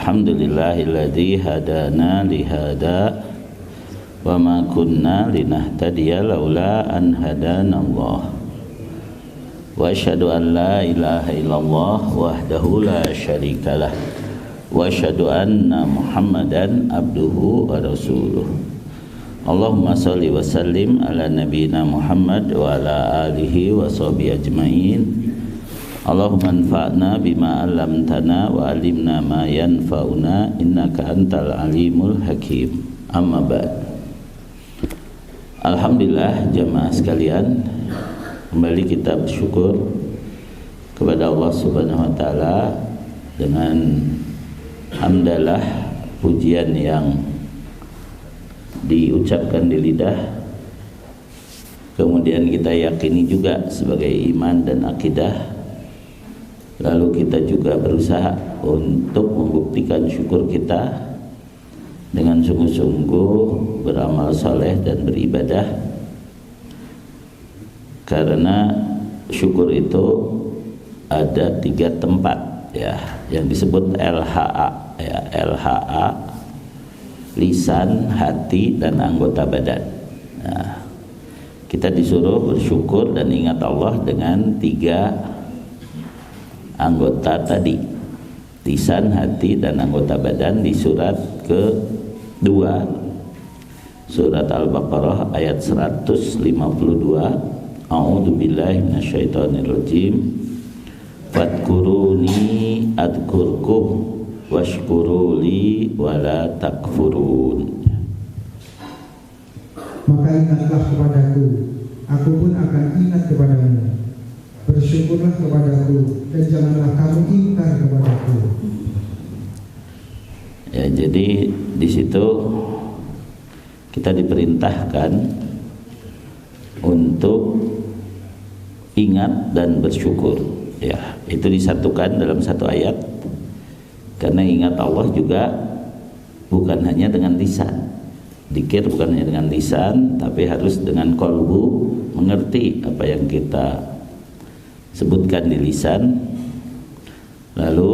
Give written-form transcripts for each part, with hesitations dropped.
Alhamdulillahilladzi hadana lihada wa ma kunna linahtadiya laula an hadanallah. Wa asyhadu an la ilaha illallah wahdahu la syarikalah. Wa asyhadu anna Muhammadan abduhu wa rasuluh. Allahumma shalli wa sallim ala nabiyyina Muhammad wa ala alihi wa sahbihi ajmain. Allahumma anfa'na bima 'allamtana wa 'allimna ma yanfa'una innaka antal alimul hakim. Amma ba'd. Alhamdulillah jamaah sekalian, kembali kita bersyukur kepada Allah Subhanahu wa taala dengan hamdalah, pujian yang diucapkan di lidah, kemudian kita yakini juga sebagai iman dan akidah. Lalu kita juga berusaha untuk membuktikan syukur kita dengan sungguh-sungguh beramal saleh dan beribadah, karena syukur itu ada 3 tempat ya, yang disebut LHA ya, LHA, lisan, hati, dan anggota badan. Nah, kita disuruh bersyukur dan ingat Allah dengan 3 anggota tadi, lisan, hati, dan anggota badan, di surat ke-2 surat Al-Baqarah ayat 152. A'udzubillahi minasyaitonirrajim. Fadkuruni adkurkum washkuruli wala takfurun. Maka ingatlah kepadaku, aku pun akan ingat kepadamu. Bersyukurlah kepadaku dan janganlah kamu ingkar kepadaku. Ya, jadi di situ kita diperintahkan untuk ingat dan bersyukur. Ya, itu disatukan dalam satu ayat. Karena ingat Allah juga bukan hanya dengan lisan. Dzikir bukan hanya dengan lisan, tapi harus dengan qalbu, mengerti apa yang kita sebutkan di lisan, lalu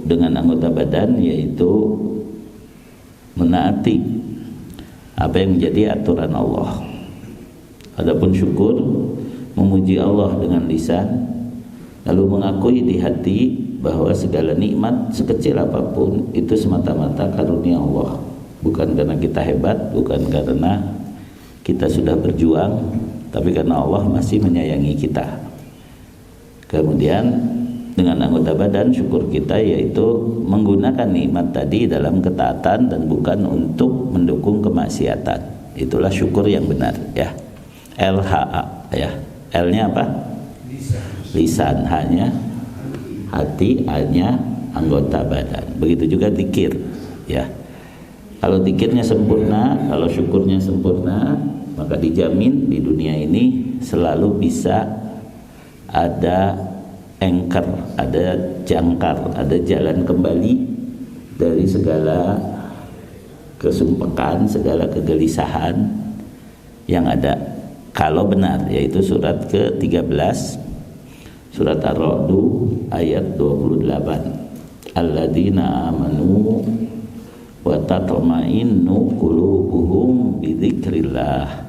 dengan anggota badan, yaitu menaati apa yang menjadi aturan Allah. Adapun syukur, memuji Allah dengan lisan, lalu mengakui di hati bahwa segala nikmat sekecil apapun itu semata-mata karunia Allah, bukan karena kita hebat, bukan karena kita sudah berjuang, tapi karena Allah masih menyayangi kita. Kemudian dengan anggota badan, syukur kita yaitu menggunakan nikmat tadi dalam ketaatan dan bukan untuk mendukung kemaksiatan. Itulah syukur yang benar ya. LHA ya. L-nya apa? Lisan. H-nya hati, A-nya anggota badan. Begitu juga dzikir ya. Kalau dzikirnya sempurna, kalau syukurnya sempurna, maka dijamin di dunia ini selalu bisa ada anchor, ada jangkar, ada jalan kembali dari segala kesumpekan, segala kegelisahan yang ada. Kalau benar, yaitu surat ke-13 surat Ar-Ra'd ayat 28. Alladzina amanu wa tatma'innu qulubuhum bidzikrillah.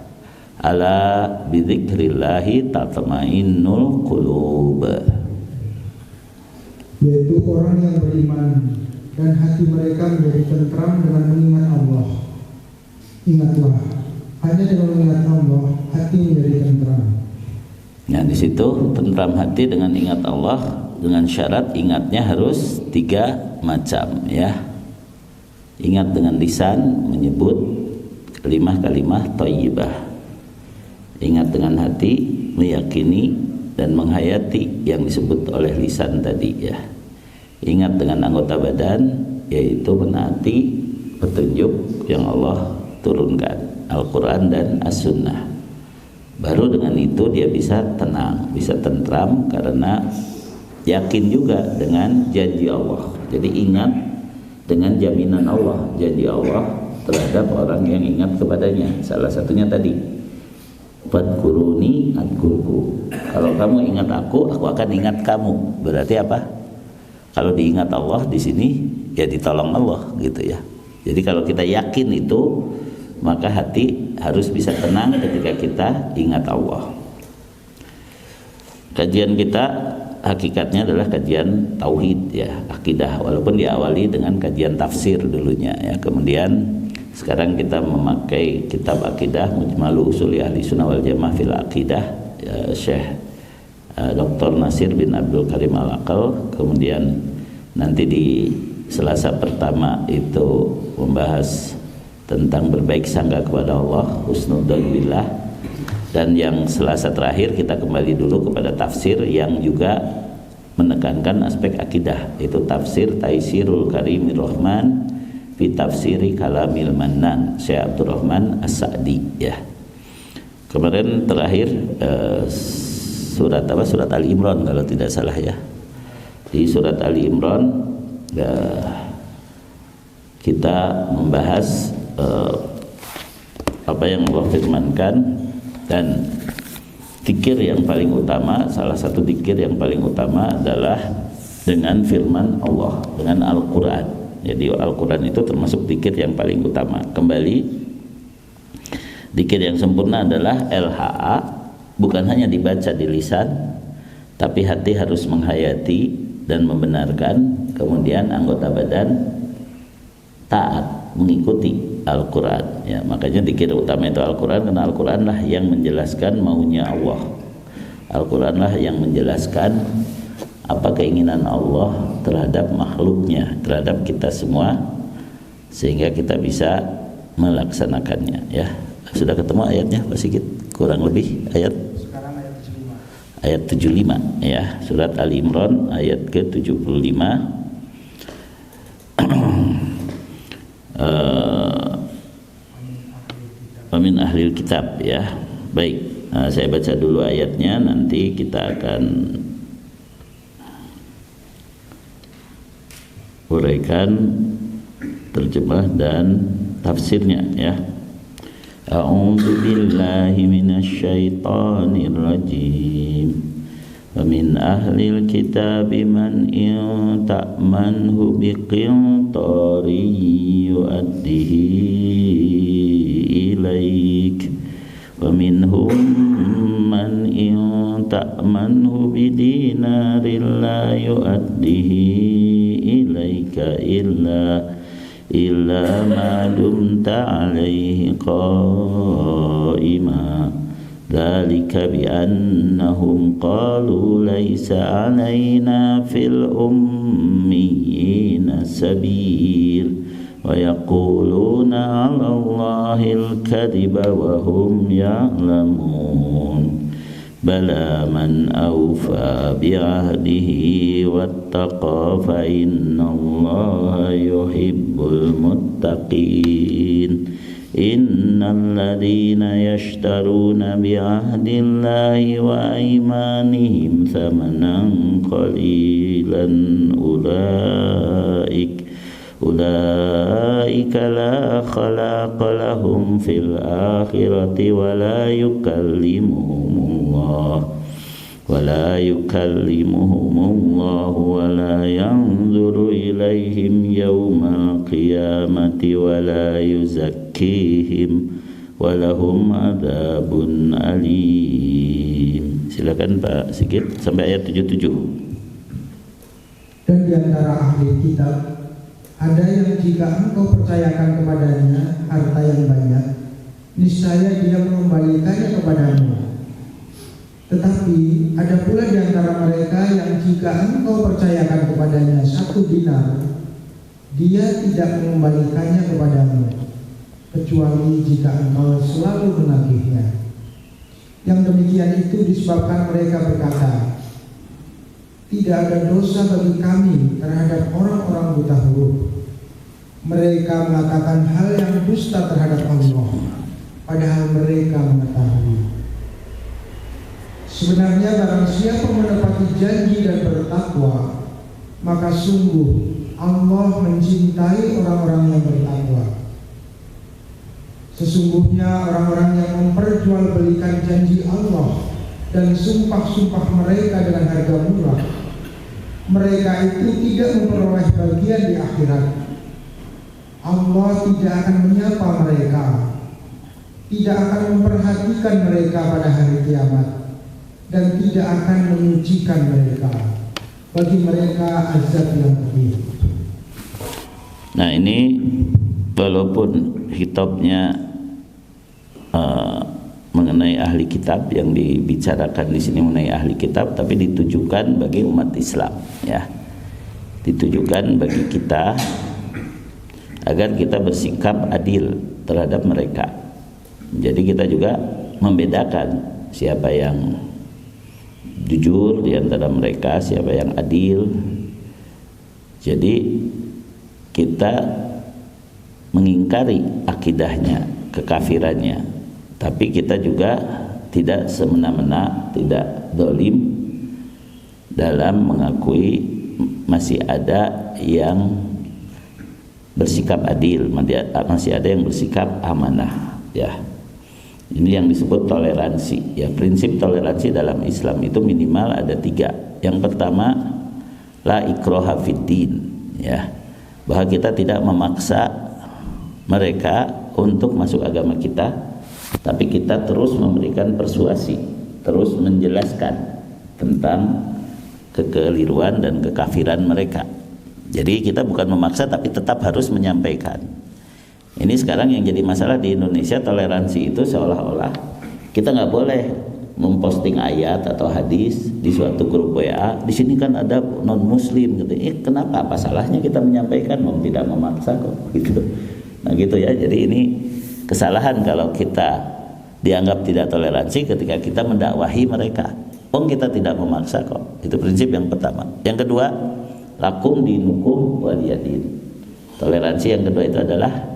Ala bidzikrillahi tatmainnul qulub. Yaitu orang yang beriman dan hati mereka menjadi tentram dengan mengingat Allah. Ingatlah, hanya dengan mengingat Allah hati menjadi tentram. Nah, di situ tentram hati dengan ingat Allah, dengan syarat ingatnya harus 3 macam ya. Ingat dengan lisan, menyebut kalimah-kalimah thayyibah. Ingat dengan hati, meyakini dan menghayati yang disebut oleh lisan tadi ya. Ingat dengan anggota badan, yaitu menaati petunjuk yang Allah turunkan, Al-Quran dan As-Sunnah. Baru dengan itu dia bisa tenang, bisa tentram, karena yakin juga dengan janji Allah. Jadi ingat dengan jaminan Allah, janji Allah terhadap orang yang ingat kepadanya. Salah satunya tadi, fadkuruni adkurku. Kalau kamu ingat aku akan ingat kamu. Berarti apa? Kalau diingat Allah di sini ya ditolong Allah gitu ya. Jadi kalau kita yakin itu, maka hati harus bisa tenang ketika kita ingat Allah. Kajian kita hakikatnya adalah kajian tauhid ya, akidah, walaupun diawali dengan kajian tafsir dulunya ya. Kemudian sekarang kita memakai kitab akidah Mujmalu Usuli Ahli Sunnah wal Jamaah fil Aqidah ya, Syekh Dr. Nasir bin Abdul Karim Al-Aqal. Kemudian nanti di Selasa pertama itu membahas tentang berbaik sangka kepada Allah, husnudzon billah. Dan yang Selasa terakhir kita kembali dulu kepada tafsir yang juga menekankan aspek akidah, yaitu tafsir Taisirul Karimir Rahman fi tafsiri Kalamil Mannan Syekh Abdurrahman As-Sa'di ya. Kemarin terakhir surat Ali Imran kalau tidak salah ya. Di surat Ali Imran kita membahas apa yang Allah firmankan, dan zikir yang paling utama, salah satu zikir yang paling utama adalah dengan firman Allah, dengan Al-Quran. Jadi Al-Quran itu termasuk zikir yang paling utama. Kembali, zikir yang sempurna adalah LHA, bukan hanya dibaca di lisan, tapi hati harus menghayati dan membenarkan, kemudian anggota badan taat mengikuti Al-Quran ya. Makanya zikir utama itu Al-Quran, karena Al-Quran lah yang menjelaskan maunya Allah. Al-Quran lah yang menjelaskan apa keinginan Allah terhadap makhluknya, terhadap kita semua, sehingga kita bisa melaksanakannya ya. Sudah ketemu ayatnya Pak Sigit? Kurang lebih ayat ayat 75 ya, surat Ali Imran ayat ke-75. Min ahlil kitab ya. Baik, saya baca dulu ayatnya, nanti kita akan uraikan terjemah dan tafsirnya ya. A'udzu billahi minasyaitonir rajim. Wa min ahlil kitabi man in ta'manhu biqintari yu'addihi ilaik. Wa minhum man in ta'manhu bidinarin la yu'addihi ilaika illa ma dumta alaihi qaima dzalika bi annahum qalu laisa alaina fil ummiyina sabil wa yaquluna 'ala Allahil kadhiba wa hum ya'lamun. Bala man awfa bi'ahdihi wattaqa fa innallaha yuhibbul muttaqin. Innal ladzina yashtaruna bi'ahdillahi wa aymanihim thamanan qalilan ulaika la khalaqa lahum fil akhirati wa la yukallimuhumullah wa la yanzuru ilaihim yawmal qiyamati wa la yuzakkihim wa lahum adzabun alim. Silakan Pak Sigit sampai ayat 77. Dan di antara ahli kitab ada yang jika engkau percayakan kepadanya harta yang banyak, niscaya dia mengembalikannya kepadamu. Tetapi ada pula di antara mereka yang jika engkau percayakan kepadanya 1 dinar, dia tidak mengembalikannya kepadamu, kecuali jika engkau selalu menagihnya. Yang demikian itu disebabkan mereka berkata, tidak ada dosa bagi kami terhadap orang-orang buta huruf. Mereka mengatakan hal yang dusta terhadap Allah, padahal mereka mengetahui. Sebenarnya barang siapa menepati janji dan bertakwa, maka sungguh Allah mencintai orang-orang yang bertakwa. Sesungguhnya orang-orang yang memperjualbelikan janji Allah dan sumpah-sumpah mereka dengan harga murah, mereka itu tidak memperoleh bagian di akhirat. Allah tidak akan menyapa mereka, tidak akan memperhatikan mereka pada hari kiamat, dan tidak akan menyucikan mereka. Bagi mereka azab yang pedih. Nah, ini walaupun hitobnya mengenai ahli kitab, yang dibicarakan di sini mengenai ahli kitab, tapi ditujukan bagi umat Islam, ya. Ditujukan bagi kita agar kita bersikap adil terhadap mereka. Jadi kita juga membedakan siapa yang jujur di antara mereka, siapa yang adil. Jadi kita mengingkari akidahnya, kekafirannya, tapi kita juga tidak semena-mena, tidak dolim dalam mengakui masih ada yang bersikap adil, masih ada yang bersikap amanah, ya. Ini yang disebut toleransi, ya. Prinsip toleransi dalam Islam itu minimal ada 3. Yang pertama, la ikraha fiddin, ya, bahwa kita tidak memaksa mereka untuk masuk agama kita, tapi kita terus memberikan persuasi, terus menjelaskan tentang kekeliruan dan kekafiran mereka. Jadi kita bukan memaksa, tapi tetap harus menyampaikan. Ini sekarang yang jadi masalah di Indonesia, toleransi itu seolah-olah kita nggak boleh memposting ayat atau hadis di suatu grup WA. Di sini kan ada non Muslim, gitu. Kenapa? Apa salahnya kita menyampaikan? Tidak memaksa kok, gitu. Nah gitu ya. Jadi ini kesalahan kalau kita dianggap tidak toleransi ketika kita mendakwahi mereka. Kita tidak memaksa kok. Itu prinsip yang pertama. Yang kedua, lakum dinukum waliyadin. Toleransi yang kedua itu adalah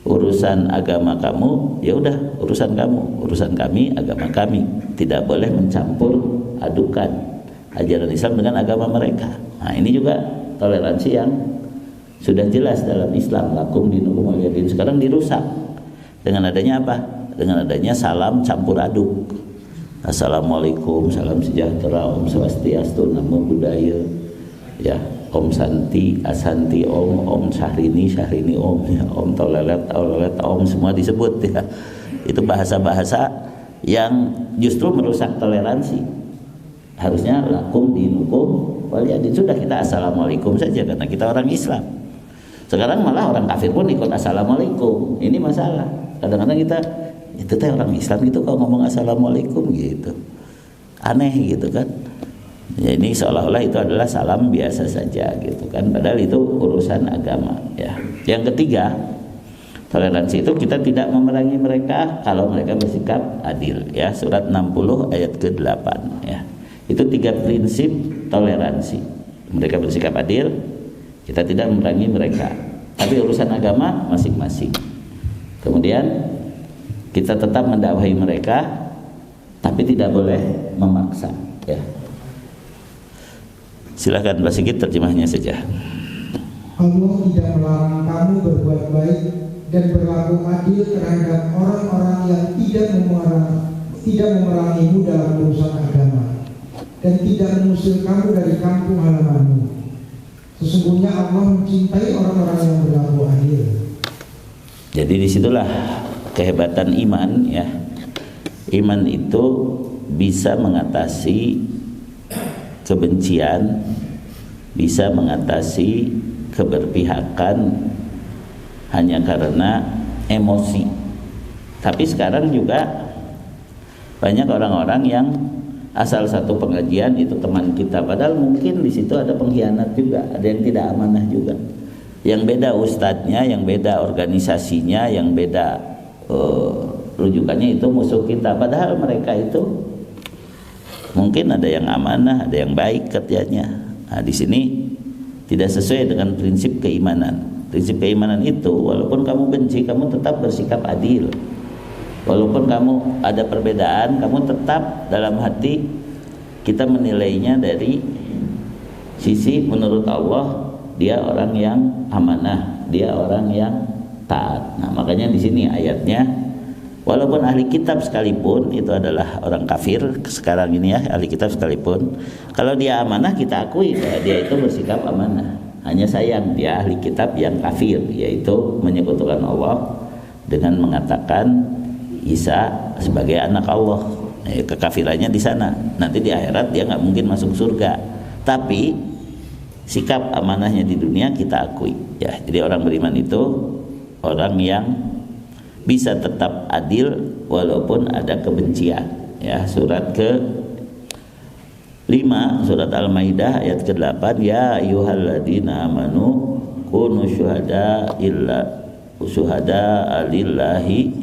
urusan agama kamu, ya udah urusan kamu, urusan kami, agama kami. Tidak boleh mencampur adukan ajaran Islam dengan agama mereka. Nah, ini juga toleransi yang sudah jelas dalam Islam, lakum dinukum waliyadin. Sekarang dirusak dengan adanya apa? Dengan adanya salam campur aduk. Assalamualaikum, salam sejahtera, Om Swastiastu, Namo Buddhaya, ya, Om Santi, Asanti Om, Om Syahrini, Syahrini Om, ya, Om Tolelet, Tolelet Om, semua disebut, ya. Itu bahasa-bahasa yang justru merusak toleransi. Harusnya lakum dinukum waliyadin. Sudah kita assalamualaikum saja karena kita orang Islam. Sekarang malah orang kafir pun ikut assalamualaikum. Ini masalah. Kadang-kadang kita itu teh orang Islam gitu kalau ngomong assalamualaikum gitu, aneh gitu kan. Ya, ini seolah-olah itu adalah salam biasa saja gitu kan, padahal itu urusan agama, ya. Yang ketiga, toleransi itu kita tidak memerangi mereka kalau mereka bersikap adil, ya. Surat 60 ayat ke-8, ya. Itu 3 prinsip toleransi. Mereka bersikap adil, kita tidak memerangi mereka, tapi urusan agama masing-masing. Kemudian kita tetap mendakwahi mereka, tapi tidak boleh memaksa, ya. Silakan Pak Sigit terjemahnya saja. Allah tidak melarang kamu berbuat baik dan berlaku adil terhadap orang-orang yang tidak memerangimu dalam urusan agama dan tidak mengusir kamu dari kampung halamanmu. Sesungguhnya Allah mencintai orang-orang yang berlaku adil. Jadi disitulah kehebatan iman, ya. Iman itu bisa mengatasi kebencian, bisa mengatasi keberpihakan hanya karena emosi. Tapi sekarang juga banyak orang-orang yang asal satu pengajian itu teman kita, padahal mungkin di situ ada pengkhianat juga, ada yang tidak amanah juga. Yang beda ustadznya, yang beda organisasinya, yang beda rujukannya itu musuh kita, padahal mereka itu mungkin ada yang amanah, ada yang baik kerjanya. Nah, di sini tidak sesuai dengan prinsip keimanan. Prinsip keimanan itu walaupun kamu benci, kamu tetap bersikap adil. Walaupun kamu ada perbedaan, kamu tetap dalam hati kita menilainya dari sisi menurut Allah dia orang yang amanah, dia orang yang taat. Nah, makanya di sini ayatnya Walaupun ahli kitab sekalipun itu adalah orang kafir sekarang ini ya, ahli kitab sekalipun, kalau dia amanah kita akui bahwa dia itu bersikap amanah. Hanya sayang dia ahli kitab yang kafir, yaitu menyekutukan Allah dengan mengatakan Isa sebagai anak Allah. Kekafirannya di sana. Nanti di akhirat dia nggak mungkin masuk surga. Tapi sikap amanahnya di dunia kita akui. Ya, jadi orang beriman itu orang yang bisa tetap adil walaupun ada kebencian. Ya, surat ke-5 surat Al-Maidah ayat ke-8, ya ayyuhalladzina amanu kunu syuhada lillahi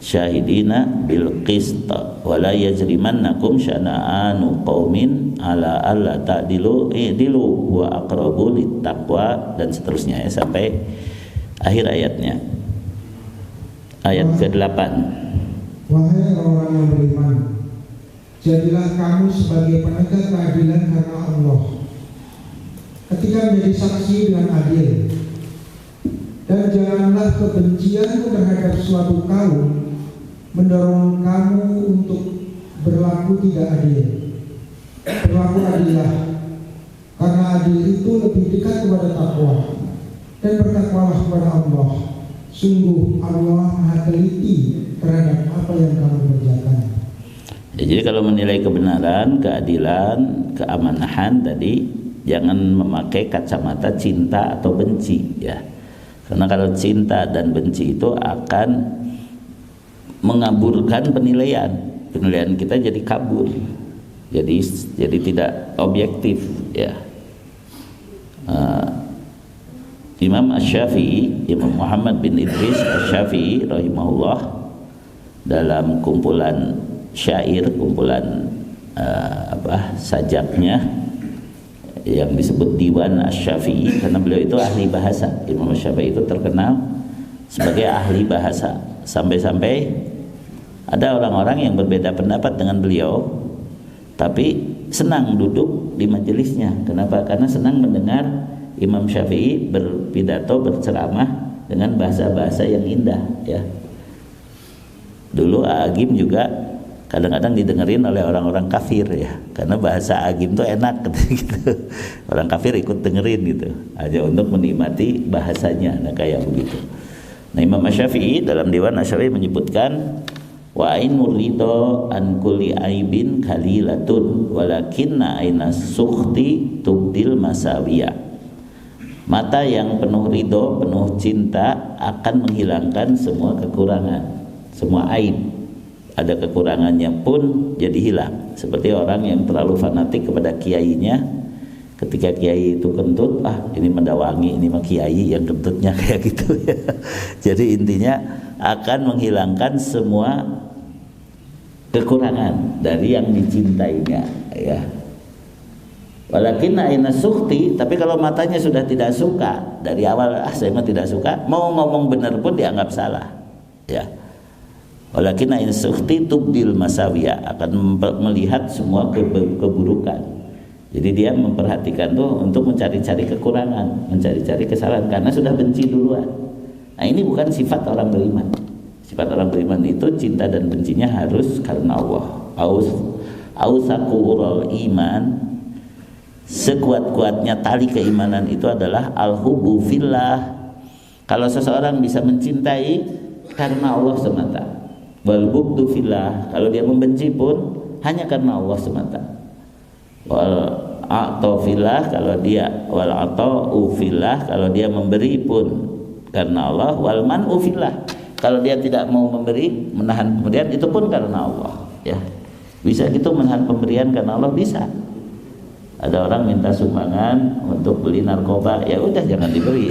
syahidina bil qist wa la yajrimannakum syana'anu qaumin ala alla ta'dilu i'dilu wa aqrabu littaqwa, dan seterusnya ya, sampai akhir ayatnya. Ayat ke-8. Wahai orang yang beriman, jadilah kamu sebagai penegak keadilan karena Allah ketika menjadi saksi dengan adil, dan janganlah kebencianmu terhadap suatu kaum mendorong kamu untuk berlaku tidak adil. Berlaku adillah, karena adil itu lebih dekat kepada takwa, dan bertakwalah kepada Allah. Sungguh Allah Maha teliti terhadap apa yang kamu kerjakan. Ya, jadi kalau menilai kebenaran, keadilan, keamanahan tadi jangan memakai kacamata cinta atau benci ya. Karena kalau cinta dan benci itu akan mengaburkan penilaian. Penilaian kita jadi kabur. Jadi tidak objektif ya. Imam Asy-Syafi'i, Imam Muhammad bin Idris Asy-Syafi'i rahimahullah, dalam kumpulan syair, kumpulan sajaknya yang disebut Diwan Asy-Syafi'i, karena beliau itu ahli bahasa. Imam Asy-Syafi'i itu terkenal sebagai ahli bahasa, sampai-sampai ada orang-orang yang berbeda pendapat dengan beliau tapi senang duduk di majelisnya. Kenapa? Karena senang mendengar Imam Syafi'i berpidato, berceramah dengan bahasa-bahasa yang indah ya. Dulu Agim juga kadang-kadang didengerin oleh orang-orang kafir ya, karena bahasa Agim tuh enak gitu. Orang kafir ikut dengerin gitu aja untuk menikmati bahasanya, nah kayak begitu. Nah, Imam Asy-Syafi'i dalam Diwan Asy-Syafi'i menyebutkan, wa ainur ridho an kulli aibin kalilatun walakinna ainas sukhti tubdil masawiya. Mata yang penuh ridho, penuh cinta akan menghilangkan semua kekurangan, semua aib. Ada kekurangannya pun jadi hilang. Seperti orang yang terlalu fanatik kepada kiainya, ketika kiai itu kentut, ini mendawangi, ini mah kiai yang kentutnya kayak gitu ya. Jadi intinya akan menghilangkan semua kekurangan dari yang dicintainya ya. Walakinna aina sukhti, tapi kalau matanya sudah tidak suka dari awal, saya mah tidak suka, mau ngomong benar pun dianggap salah ya. Walakinna aina sukhti tubdil masawiya, akan melihat semua keburukan. Jadi dia memperhatikan tuh untuk mencari-cari kekurangan, mencari-cari kesalahan karena sudah benci duluan. Nah, ini bukan sifat orang beriman. Sifat orang beriman itu cinta dan bencinya harus karena Allah. Ausaqul iman, sekuat-kuatnya tali keimanan itu adalah al-hubbu fillah. Kalau seseorang bisa mencintai karena Allah semata, wal bughdu fillah, kalau dia membenci pun hanya karena Allah semata. Wal a'ta fillah, kalau dia wal ata'u fillah, kalau dia memberi pun karena Allah. Wal man'u fillah, kalau dia tidak mau memberi, menahan pemberian itu pun karena Allah ya. Bisa gitu menahan pemberian karena Allah, bisa. Ada orang minta sumbangan untuk beli narkoba, ya udah jangan diberi.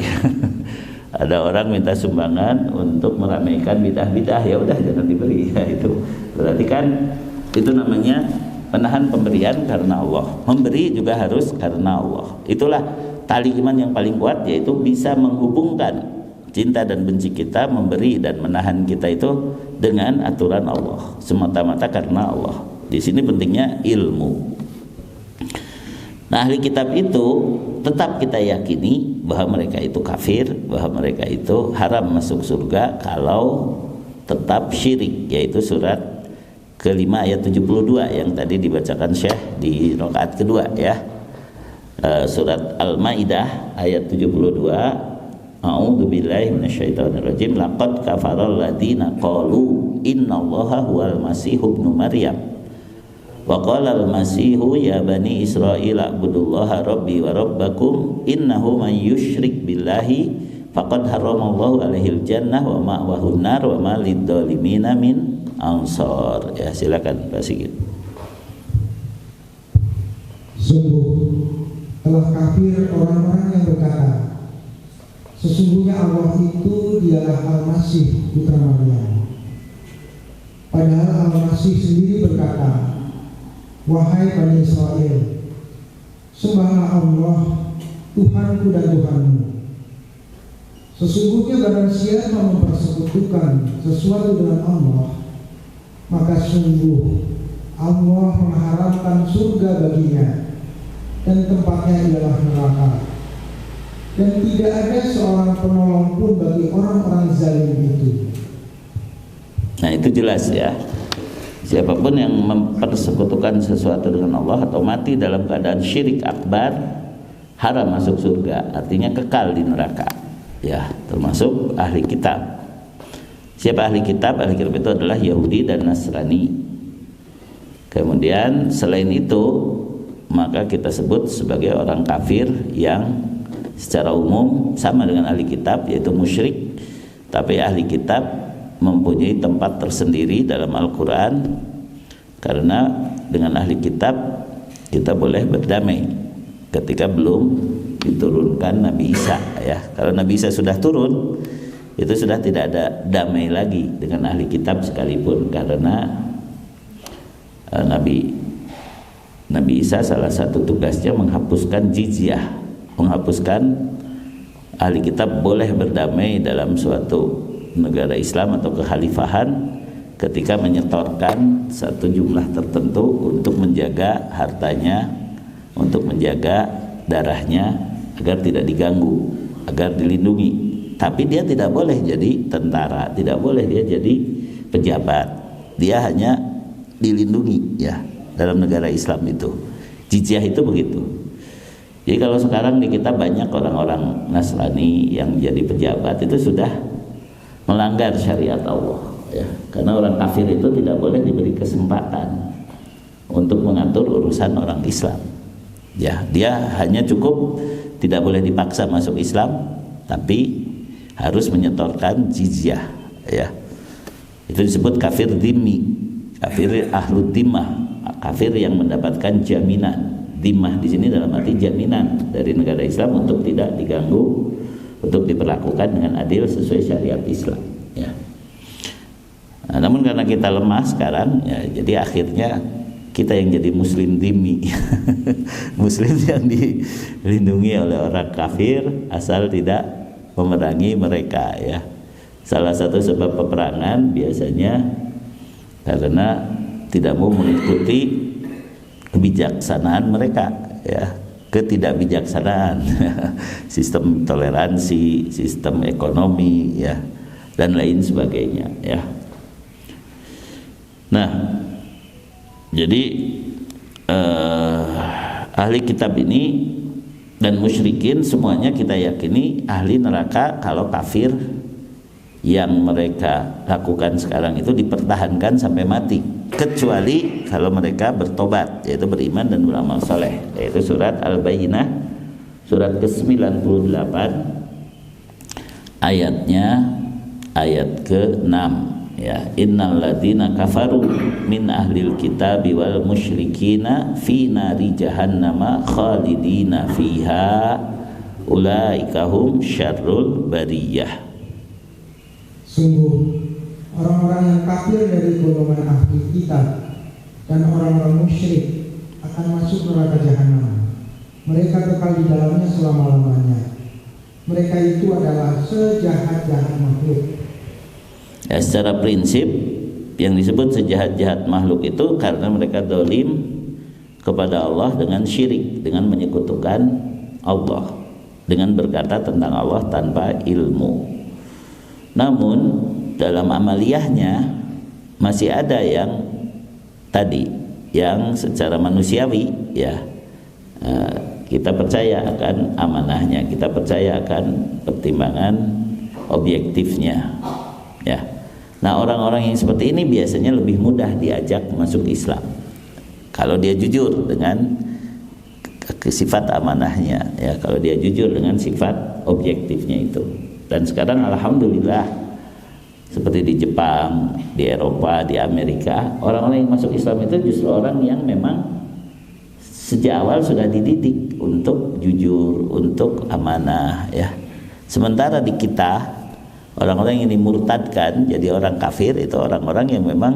Ada orang minta sumbangan untuk meramaikan bidah-bidah, ya udah jangan diberi. Ya, itu berarti kan itu namanya menahan pemberian karena Allah. Memberi juga harus karena Allah. Itulah tali iman yang paling kuat, yaitu bisa menghubungkan cinta dan benci kita, memberi dan menahan kita itu dengan aturan Allah, semata-mata karena Allah. Di sini pentingnya ilmu. Nah, ahli kitab itu tetap kita yakini bahwa mereka itu kafir, bahwa mereka itu haram masuk surga kalau tetap syirik, yaitu surat kelima ayat 72 yang tadi dibacakan Syekh di rakaat kedua ya. Surat Al-Maidah ayat 72, A'udzubillahi minasyaitonirrajim, laqad kafaral ladzina qalu innallaha huwal masihu ibnu maryam wa qala al-masihu ya bani israil a'budullaha rabbi wa rabbakum innahu man yusyrik billahi faqad haramallahu alaihil jannah wa ma'wahun nar wa ma lidzalimina min ansar. Ya, silakan Pak Sigit. Sungguh telah kafir orang-orang yang berkata, sesungguhnya Allah itu dialah Al-Masih putra Maryam. Padahal Al-Masih sendiri berkata, wahai Bani Israel, sembahlah Allah, Tuhanku dan Tuhanmu. Sesungguhnya barang siapa mempersekutukan sesuatu dengan Allah, maka sungguh Allah mengharamkan surga baginya dan tempatnya ialah neraka. Dan tidak ada seorang penolong pun bagi orang-orang zalim itu. Nah, itu jelas ya. Siapapun yang mempersekutukan sesuatu dengan Allah atau mati dalam keadaan syirik akbar, haram masuk surga, artinya kekal di neraka. Ya, termasuk ahli kitab. Siapa ahli kitab? Ahli kitab itu adalah Yahudi dan Nasrani. Kemudian selain itu, maka kita sebut sebagai orang kafir yang secara umum sama dengan ahli kitab, yaitu musyrik. Tapi ahli kitab mempunyai tempat tersendiri dalam Al-Quran, karena dengan ahli kitab kita boleh berdamai ketika belum diturunkan Nabi Isa ya. Kalau Nabi Isa sudah turun, itu sudah tidak ada damai lagi dengan ahli kitab sekalipun, karena Nabi Isa salah satu tugasnya menghapuskan jizyah, menghapuskan ahli kitab boleh berdamai dalam suatu negara Islam atau kekhalifahan ketika menyetorkan satu jumlah tertentu untuk menjaga hartanya, untuk menjaga darahnya agar tidak diganggu, agar dilindungi. Tapi dia tidak boleh jadi tentara, tidak boleh dia jadi pejabat. Dia hanya dilindungi ya dalam negara Islam itu. Jizyah itu begitu. Jadi kalau sekarang di kita banyak orang-orang Nasrani yang jadi pejabat, itu sudah melanggar syariat Allah ya. Karena orang kafir itu tidak boleh diberi kesempatan untuk mengatur urusan orang Islam. Ya, dia hanya cukup tidak boleh dipaksa masuk Islam, tapi harus menyetorkan jizyah ya. Itu disebut kafir dhimmi, kafir ahlud dhimmah, kafir yang mendapatkan jaminan. Dhimmah di sini dalam arti jaminan dari negara Islam untuk tidak diganggu, untuk diperlakukan dengan adil sesuai syariat Islam ya. Nah, namun karena kita lemah sekarang ya, jadi akhirnya kita yang jadi muslim dhimmi muslim yang dilindungi oleh orang kafir asal tidak memerangi mereka ya. Salah satu sebab peperangan biasanya karena tidak mau mengikuti kebijaksanaan mereka ya, ketidakbijaksanaan sistem toleransi, sistem ekonomi ya, dan lain sebagainya ya. Nah, jadi ahli kitab ini dan musyrikin semuanya kita yakini ahli neraka kalau kafir yang mereka lakukan sekarang itu dipertahankan sampai mati, kecuali kalau mereka bertobat, yaitu beriman dan beramal soleh, yaitu surat Al-Bayyinah surat ke-98 ayatnya ayat ke-6 ya. Innal ladzina kafaru min ahlil kitabi wal musyrikina fi nari jahannama khalidina fiha ulaika hum syarrul bariyah. Sungguh orang-orang yang kafir dari golongan ahli kitab dan orang-orang musyrik akan masuk neraka jahanam. Mereka kekal di dalamnya selama-lamanya. Mereka itu adalah sejahat-jahat makhluk. Ya, secara prinsip yang disebut sejahat-jahat makhluk itu karena mereka dolim kepada Allah dengan syirik, dengan menyekutukan Allah, dengan berkata tentang Allah tanpa ilmu. Namun dalam amaliyahnya masih ada yang tadi, yang secara manusiawi ya, kita percaya akan amanahnya, kita percaya akan pertimbangan objektifnya ya. Nah, orang-orang yang seperti ini biasanya lebih mudah diajak masuk Islam kalau dia jujur dengan sifat amanahnya ya, kalau dia jujur dengan sifat objektifnya itu. Dan sekarang alhamdulillah seperti di Jepang, di Eropa, di Amerika, orang-orang yang masuk Islam itu justru orang yang memang sejak awal sudah dididik untuk jujur, untuk amanah ya. Sementara di kita, orang-orang yang dimurtadkan jadi orang kafir itu orang-orang yang memang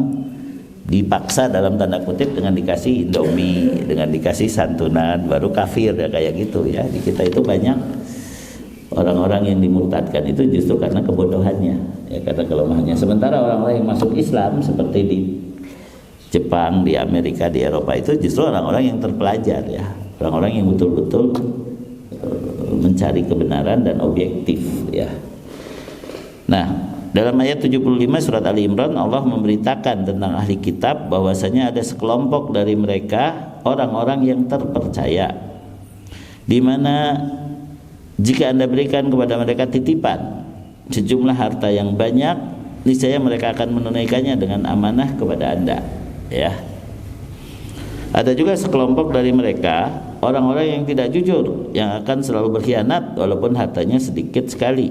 dipaksa dalam tanda kutip dengan dikasih Indomie, dengan dikasih santunan baru kafir ya, kayak gitu ya. Di kita itu banyak orang-orang yang dimurtadkan itu justru karena kebodohannya ya, karena kelemahannya. Sementara orang-orang yang masuk Islam seperti di Jepang, di Amerika, di Eropa itu justru orang-orang yang terpelajar ya, orang-orang yang betul-betul mencari kebenaran dan objektif ya. Nah, dalam ayat 75 surat Ali Imran, Allah memberitakan tentang ahli kitab bahwasanya ada sekelompok dari mereka orang-orang yang terpercaya, di mana jika Anda berikan kepada mereka titipan sejumlah harta yang banyak, niscaya mereka akan menunaikannya dengan amanah kepada Anda ya. Ada juga sekelompok dari mereka orang-orang yang tidak jujur, yang akan selalu berkhianat walaupun hartanya sedikit sekali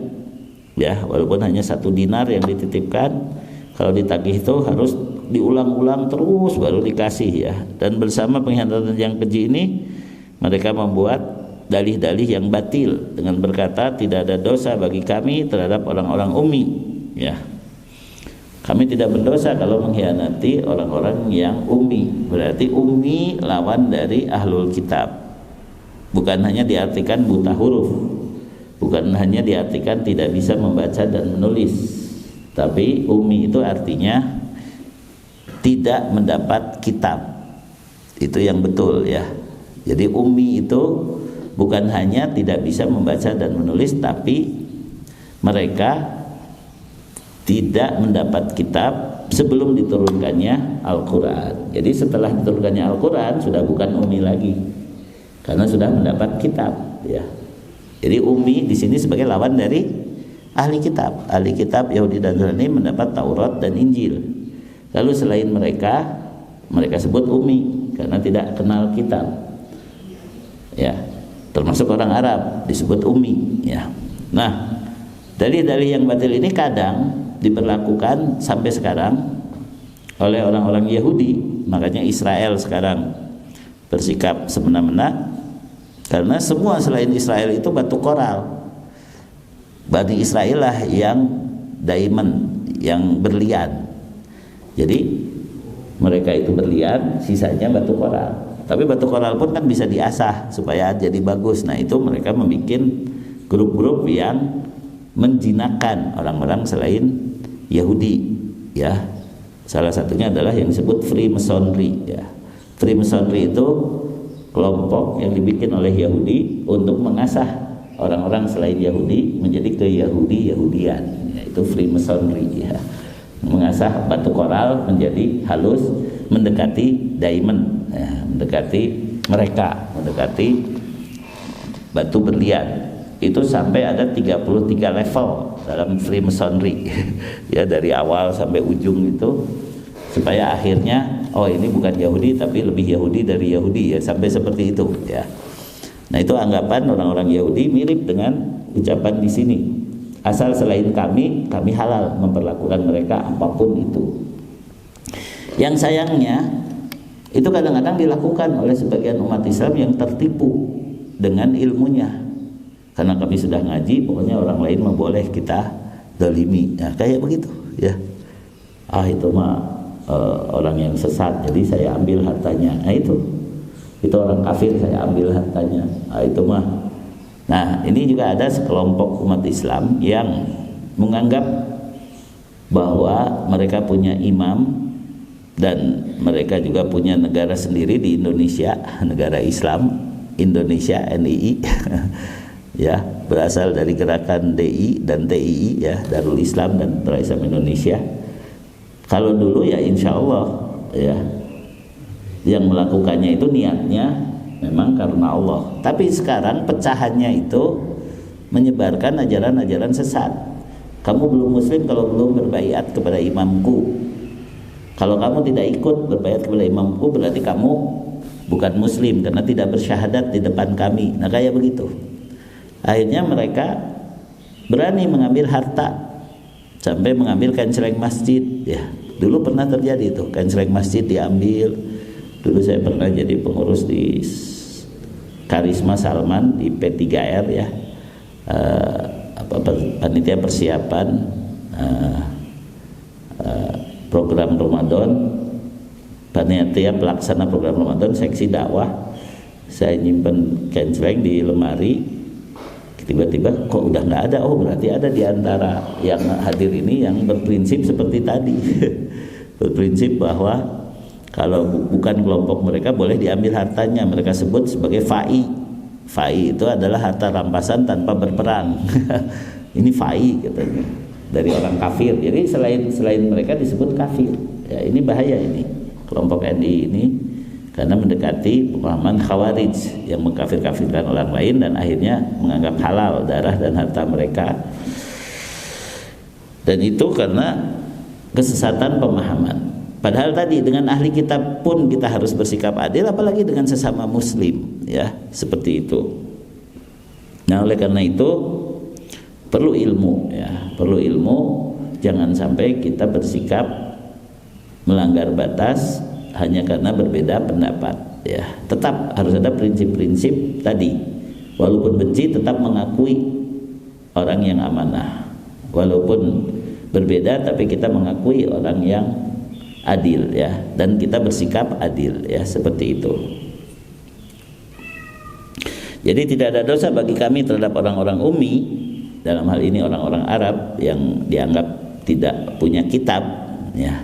ya, walaupun hanya 1 dinar yang dititipkan, kalau ditagih itu harus diulang-ulang terus baru dikasih ya. Dan bersama pengkhianatan yang keji ini, mereka membuat dalih-dalih yang batil dengan berkata, tidak ada dosa bagi kami terhadap orang-orang ummi ya. Kami tidak berdosa kalau mengkhianati orang-orang yang ummi. Berarti ummi lawan dari ahlul kitab, bukan hanya diartikan buta huruf, bukan hanya diartikan tidak bisa membaca dan menulis, tapi ummi itu artinya tidak mendapat kitab. Itu yang betul ya. Jadi ummi itu bukan hanya tidak bisa membaca dan menulis, tapi mereka tidak mendapat kitab sebelum diturunkannya Al-Quran. Jadi setelah diturunkannya Al-Quran sudah bukan ummi lagi, karena sudah mendapat kitab ya. Jadi ummi di sini sebagai lawan dari ahli kitab. Ahli kitab Yahudi dan Nasrani mendapat Taurat dan Injil. Lalu selain mereka sebut ummi karena tidak kenal kitab. Ya, termasuk orang Arab disebut ummi ya. Nah, dalih-dalih yang batil ini kadang diberlakukan sampai sekarang oleh orang-orang Yahudi. Makanya Israel sekarang bersikap semena-mena, karena semua selain Israel itu batu koral. Bani Israel lah yang diamond, yang berlian. Jadi mereka itu berlian, sisanya batu koral. Tapi batu koral pun kan bisa diasah supaya jadi bagus. Nah, itu mereka membuat grup-grup yang menjinakkan orang-orang selain Yahudi ya. Salah satunya adalah yang disebut Freemasonry ya. Freemasonry itu kelompok yang dibikin oleh Yahudi untuk mengasah orang-orang selain Yahudi menjadi ke-Yahudian ya, itu Freemasonry ya. Mengasah batu koral menjadi halus, mendekati diamond ya, mendekati mereka, mendekati batu berlian. Itu sampai ada 33 level dalam Freemasonry ya, dari awal sampai ujung itu, supaya akhirnya oh ini bukan Yahudi tapi lebih Yahudi dari Yahudi ya, sampai seperti itu ya. Nah, itu anggapan orang-orang Yahudi mirip dengan ucapan di sini. Asal selain kami halal memperlakukan mereka apapun itu. Yang sayangnya itu kadang-kadang dilakukan oleh sebagian umat Islam yang tertipu dengan ilmunya. Karena kami sudah ngaji, pokoknya orang lain mah boleh kita zalimi. Nah, kayak begitu ya. Itu mah orang yang sesat, jadi saya ambil hartanya. Nah, itu orang kafir, saya ambil hartanya. Itu mah. Nah, ini juga ada sekelompok umat Islam yang menganggap bahwa mereka punya imam dan mereka juga punya negara sendiri di Indonesia, negara Islam Indonesia NII. ya, berasal dari gerakan DI dan TII ya, Darul Islam dan Tentara Islam Indonesia. Kalau dulu ya insya Allah ya, yang melakukannya itu niatnya memang karena Allah. Tapi sekarang pecahannya itu menyebarkan ajaran-ajaran sesat. Kamu belum muslim kalau belum berbaiat kepada imamku. Kalau kamu tidak ikut berbaiat kepada imamku, berarti kamu bukan muslim karena tidak bersyahadat di depan kami. Nah kayak begitu. Akhirnya mereka berani mengambil harta sampai mengambil kancing masjid ya. Dulu pernah terjadi itu, kancing masjid diambil. Dulu saya pernah jadi pengurus di Karisma Salman di P3R ya, panitia persiapan program Ramadan, panitia pelaksana program Ramadan seksi dakwah. Saya nyimpen kancing di lemari, tiba-tiba kok udah nggak ada. Oh berarti ada di antara yang hadir ini yang berprinsip seperti tadi berprinsip bahwa kalau bukan kelompok mereka boleh diambil hartanya. Mereka sebut sebagai fai. Fai itu adalah harta rampasan tanpa berperang. Ini fai katanya, dari orang kafir. Jadi selain mereka disebut kafir ya. Ini bahaya ini kelompok NI ini, karena mendekati pemahaman Khawarij yang mengkafir-kafirkan orang lain dan akhirnya menganggap halal darah dan harta mereka. Dan itu karena kesesatan pemahaman. Padahal tadi dengan ahli kitab pun kita harus bersikap adil, apalagi dengan sesama muslim ya, seperti itu. Nah oleh karena itu perlu ilmu ya, perlu ilmu. Jangan sampai kita bersikap melanggar batas hanya karena berbeda pendapat ya. Tetap harus ada prinsip-prinsip tadi. Walaupun benci tetap mengakui orang yang amanah. Walaupun berbeda tapi kita mengakui orang yang adil ya, dan kita bersikap adil ya, seperti itu. Jadi tidak ada dosa bagi kami terhadap orang-orang ummi, dalam hal ini orang-orang Arab yang dianggap tidak punya kitab ya.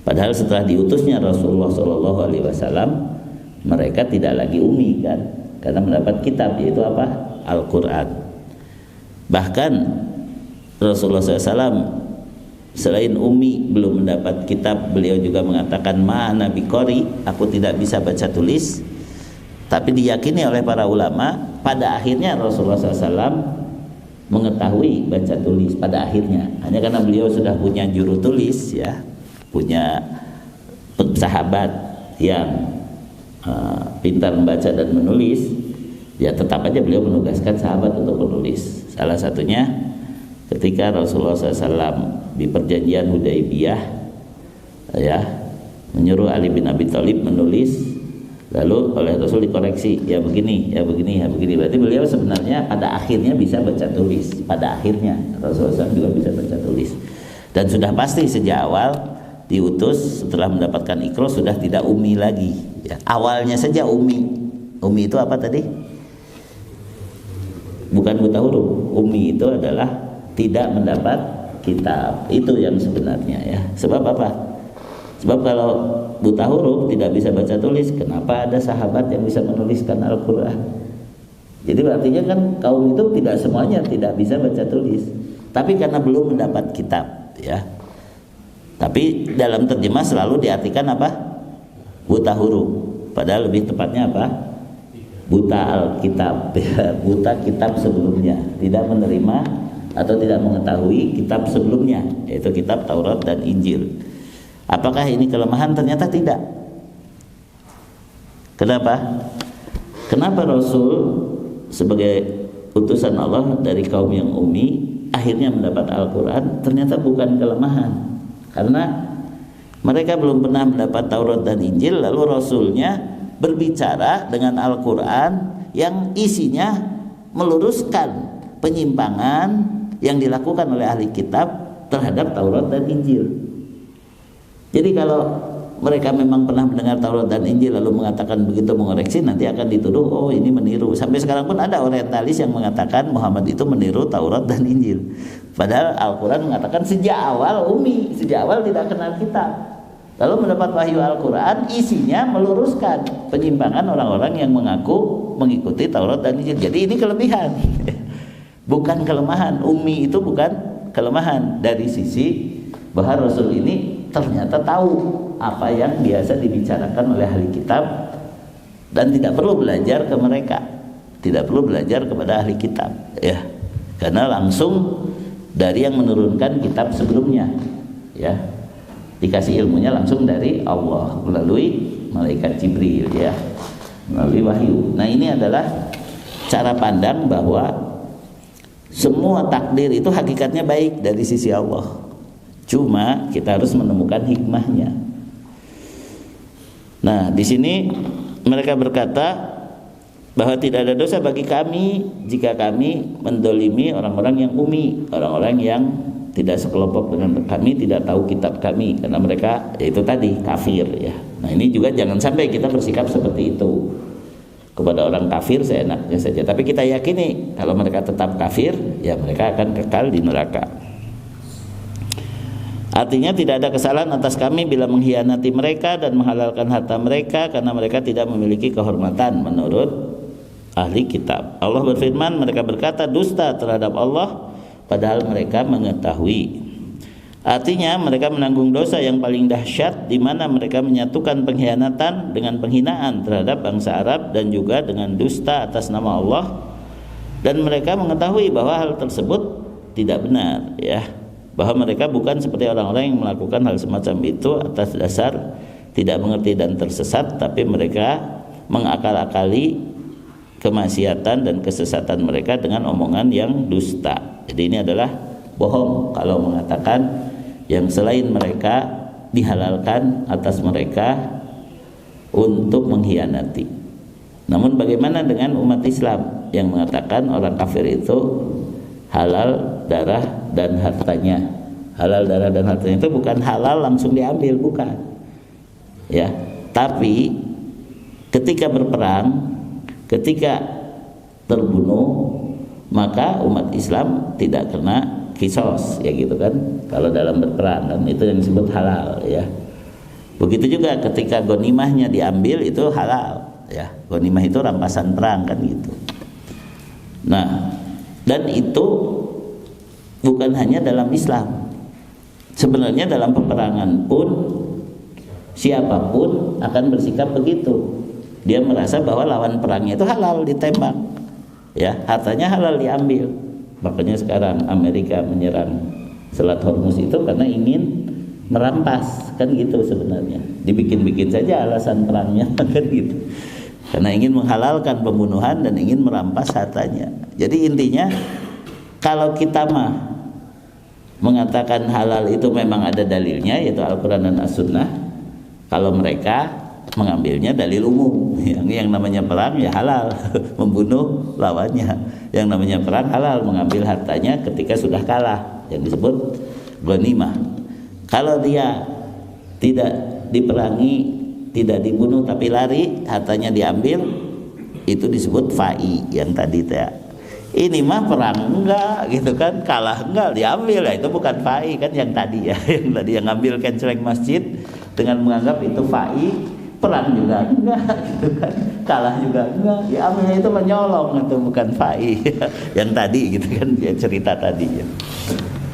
Padahal setelah diutusnya Rasulullah SAW, mereka tidak lagi ummi kan, karena mendapat kitab, yaitu apa? Al-Quran. Bahkan Rasulullah SAW selain ummi belum mendapat kitab, beliau juga mengatakan ma'ana biqori, aku tidak bisa baca tulis. Tapi diyakini oleh para ulama pada akhirnya Rasulullah SAW mengetahui baca tulis pada akhirnya, hanya karena beliau sudah punya juru tulis ya, punya sahabat yang pintar membaca dan menulis ya, tetap aja beliau menugaskan sahabat untuk menulis. Salah satunya ketika Rasulullah SAW di perjanjian Hudaibiyah ya, menyuruh Ali bin Abi Thalib menulis, lalu oleh Rasul dikoreksi, ya begini, ya begini, ya begini. Berarti beliau sebenarnya pada akhirnya bisa baca tulis. Pada akhirnya Rasulullah SAW juga bisa baca tulis. Dan sudah pasti sejak awal diutus setelah mendapatkan Iqra sudah tidak ummi lagi ya. Awalnya saja ummi. Ummi itu apa tadi? Bukan buta huruf. Ummi itu adalah tidak mendapat kitab. Itu yang sebenarnya ya. Sebab apa? Sebab kalau buta huruf tidak bisa baca tulis, kenapa ada sahabat yang bisa menuliskan Al-Quran? Jadi artinya kan kaum itu tidak semuanya tidak bisa baca tulis, tapi karena belum mendapat kitab ya. Tapi dalam terjemah selalu diartikan apa? Buta huruf. Padahal lebih tepatnya apa? Buta Alkitab ya. Buta kitab sebelumnya, tidak menerima atau tidak mengetahui kitab sebelumnya, yaitu kitab Taurat dan Injil. Apakah ini kelemahan? Ternyata tidak. Kenapa? Kenapa Rasul sebagai utusan Allah dari kaum yang ummi akhirnya mendapat Al-Quran? Ternyata bukan kelemahan, karena mereka belum pernah mendapat Taurat dan Injil, lalu Rasulnya berbicara dengan Al-Quran yang isinya meluruskan penyimpangan yang dilakukan oleh ahli kitab terhadap Taurat dan Injil. Jadi kalau mereka memang pernah mendengar Taurat dan Injil lalu mengatakan begitu, mengoreksi, nanti akan dituduh oh ini meniru. Sampai sekarang pun ada orientalis yang mengatakan Muhammad itu meniru Taurat dan Injil. Padahal Al-Quran mengatakan sejak awal ummi, sejak awal tidak kenal kitab. Lalu mendapat wahyu Al-Quran, isinya meluruskan penyimpangan orang-orang yang mengaku mengikuti Taurat dan Injil. Jadi ini kelebihan. Bukan kelemahan. Ummi itu bukan kelemahan dari sisi bahwa Rasul ini ternyata tahu apa yang biasa dibicarakan oleh ahli kitab dan tidak perlu belajar ke mereka, tidak perlu belajar kepada ahli kitab, ya, karena langsung dari yang menurunkan kitab sebelumnya, ya, dikasih ilmunya langsung dari Allah melalui malaikat Jibril, ya, melalui wahyu. Nah, ini adalah cara pandang bahwa semua takdir itu hakikatnya baik dari sisi Allah. Cuma kita harus menemukan hikmahnya. Nah, di sini mereka berkata bahwa tidak ada dosa bagi kami jika kami mendolimi orang-orang yang ummi, orang-orang yang tidak sekelompok dengan kami, tidak tahu kitab kami, karena mereka yaitu tadi kafir, ya. Nah, ini juga jangan sampai kita bersikap seperti itu kepada orang kafir seenaknya saja. Tapi kita yakini kalau mereka tetap kafir, ya mereka akan kekal di neraka. Artinya tidak ada kesalahan atas kami bila mengkhianati mereka dan menghalalkan harta mereka, karena mereka tidak memiliki kehormatan menurut ahli kitab. Allah berfirman, mereka berkata dusta terhadap Allah padahal mereka mengetahui. Artinya mereka menanggung dosa yang paling dahsyat, di mana mereka menyatukan pengkhianatan dengan penghinaan terhadap bangsa Arab dan juga dengan dusta atas nama Allah, dan mereka mengetahui bahwa hal tersebut tidak benar, ya, bahwa mereka bukan seperti orang-orang yang melakukan hal semacam itu atas dasar tidak mengerti dan tersesat, tapi mereka mengakal-akali kemaksiatan dan kesesatan mereka dengan omongan yang dusta. Jadi ini adalah bohong kalau mengatakan yang selain mereka dihalalkan atas mereka untuk mengkhianati. Namun bagaimana dengan umat Islam yang mengatakan orang kafir itu halal darah dan hartanya? Halal darah dan hartanya itu bukan halal langsung diambil, bukan, ya, tapi ketika berperang, ketika terbunuh, maka umat Islam tidak kena kisos, ya gitu kan, kalau dalam berperang kan itu yang disebut halal, ya. Begitu juga ketika ghanimahnya diambil, itu halal, ya. Ghanimah itu rampasan perang kan gitu. Nah, dan itu bukan hanya dalam Islam. Sebenarnya dalam peperangan pun siapapun akan bersikap begitu. Dia merasa bahwa lawan perangnya itu halal ditembak, ya, hartanya halal diambil. Makanya sekarang Amerika menyerang Selat Hormuz itu karena ingin merampas, kan gitu sebenarnya. Dibikin-bikin saja alasan perangnya kan gitu. Karena ingin menghalalkan pembunuhan dan ingin merampas hartanya. Jadi intinya kalau kita mah mengatakan halal itu memang ada dalilnya, yaitu Al-Quran dan As-Sunnah. Kalau mereka mengambilnya dalil umum, yang namanya perang ya halal membunuh lawannya, yang namanya perang halal mengambil hartanya ketika sudah kalah, yang disebut ghanimah. Kalau dia tidak diperangi, tidak dibunuh tapi lari, hartanya diambil, itu disebut fa'i yang tadi ya. Ini mah perang enggak gitu kan, kalah enggak diambil, ya itu bukan fa'i kan yang tadi ya, yang tadi yang ngambil kenceleng masjid dengan menganggap itu fa'i. Perang juga enggak gitu kan, kalah juga enggak, ya ambilnya itu menyolong, itu bukan fa'i yang tadi gitu kan, ya cerita tadi ya.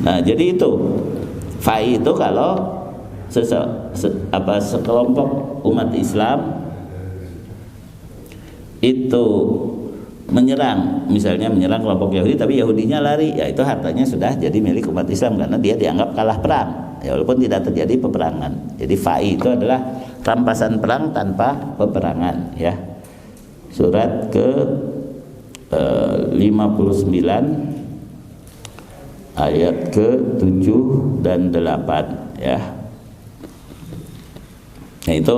Nah, jadi itu fa'i itu kalau sekelompok umat Islam itu menyerang, misalnya menyerang kelompok Yahudi tapi Yahudinya lari, ya itu hartanya sudah jadi milik umat Islam karena dia dianggap kalah perang, ya walaupun tidak terjadi peperangan. Jadi fa'i itu adalah rampasan perang tanpa peperangan, ya. Surat ke 59 ayat ke 7 dan 8, ya. Nah, itu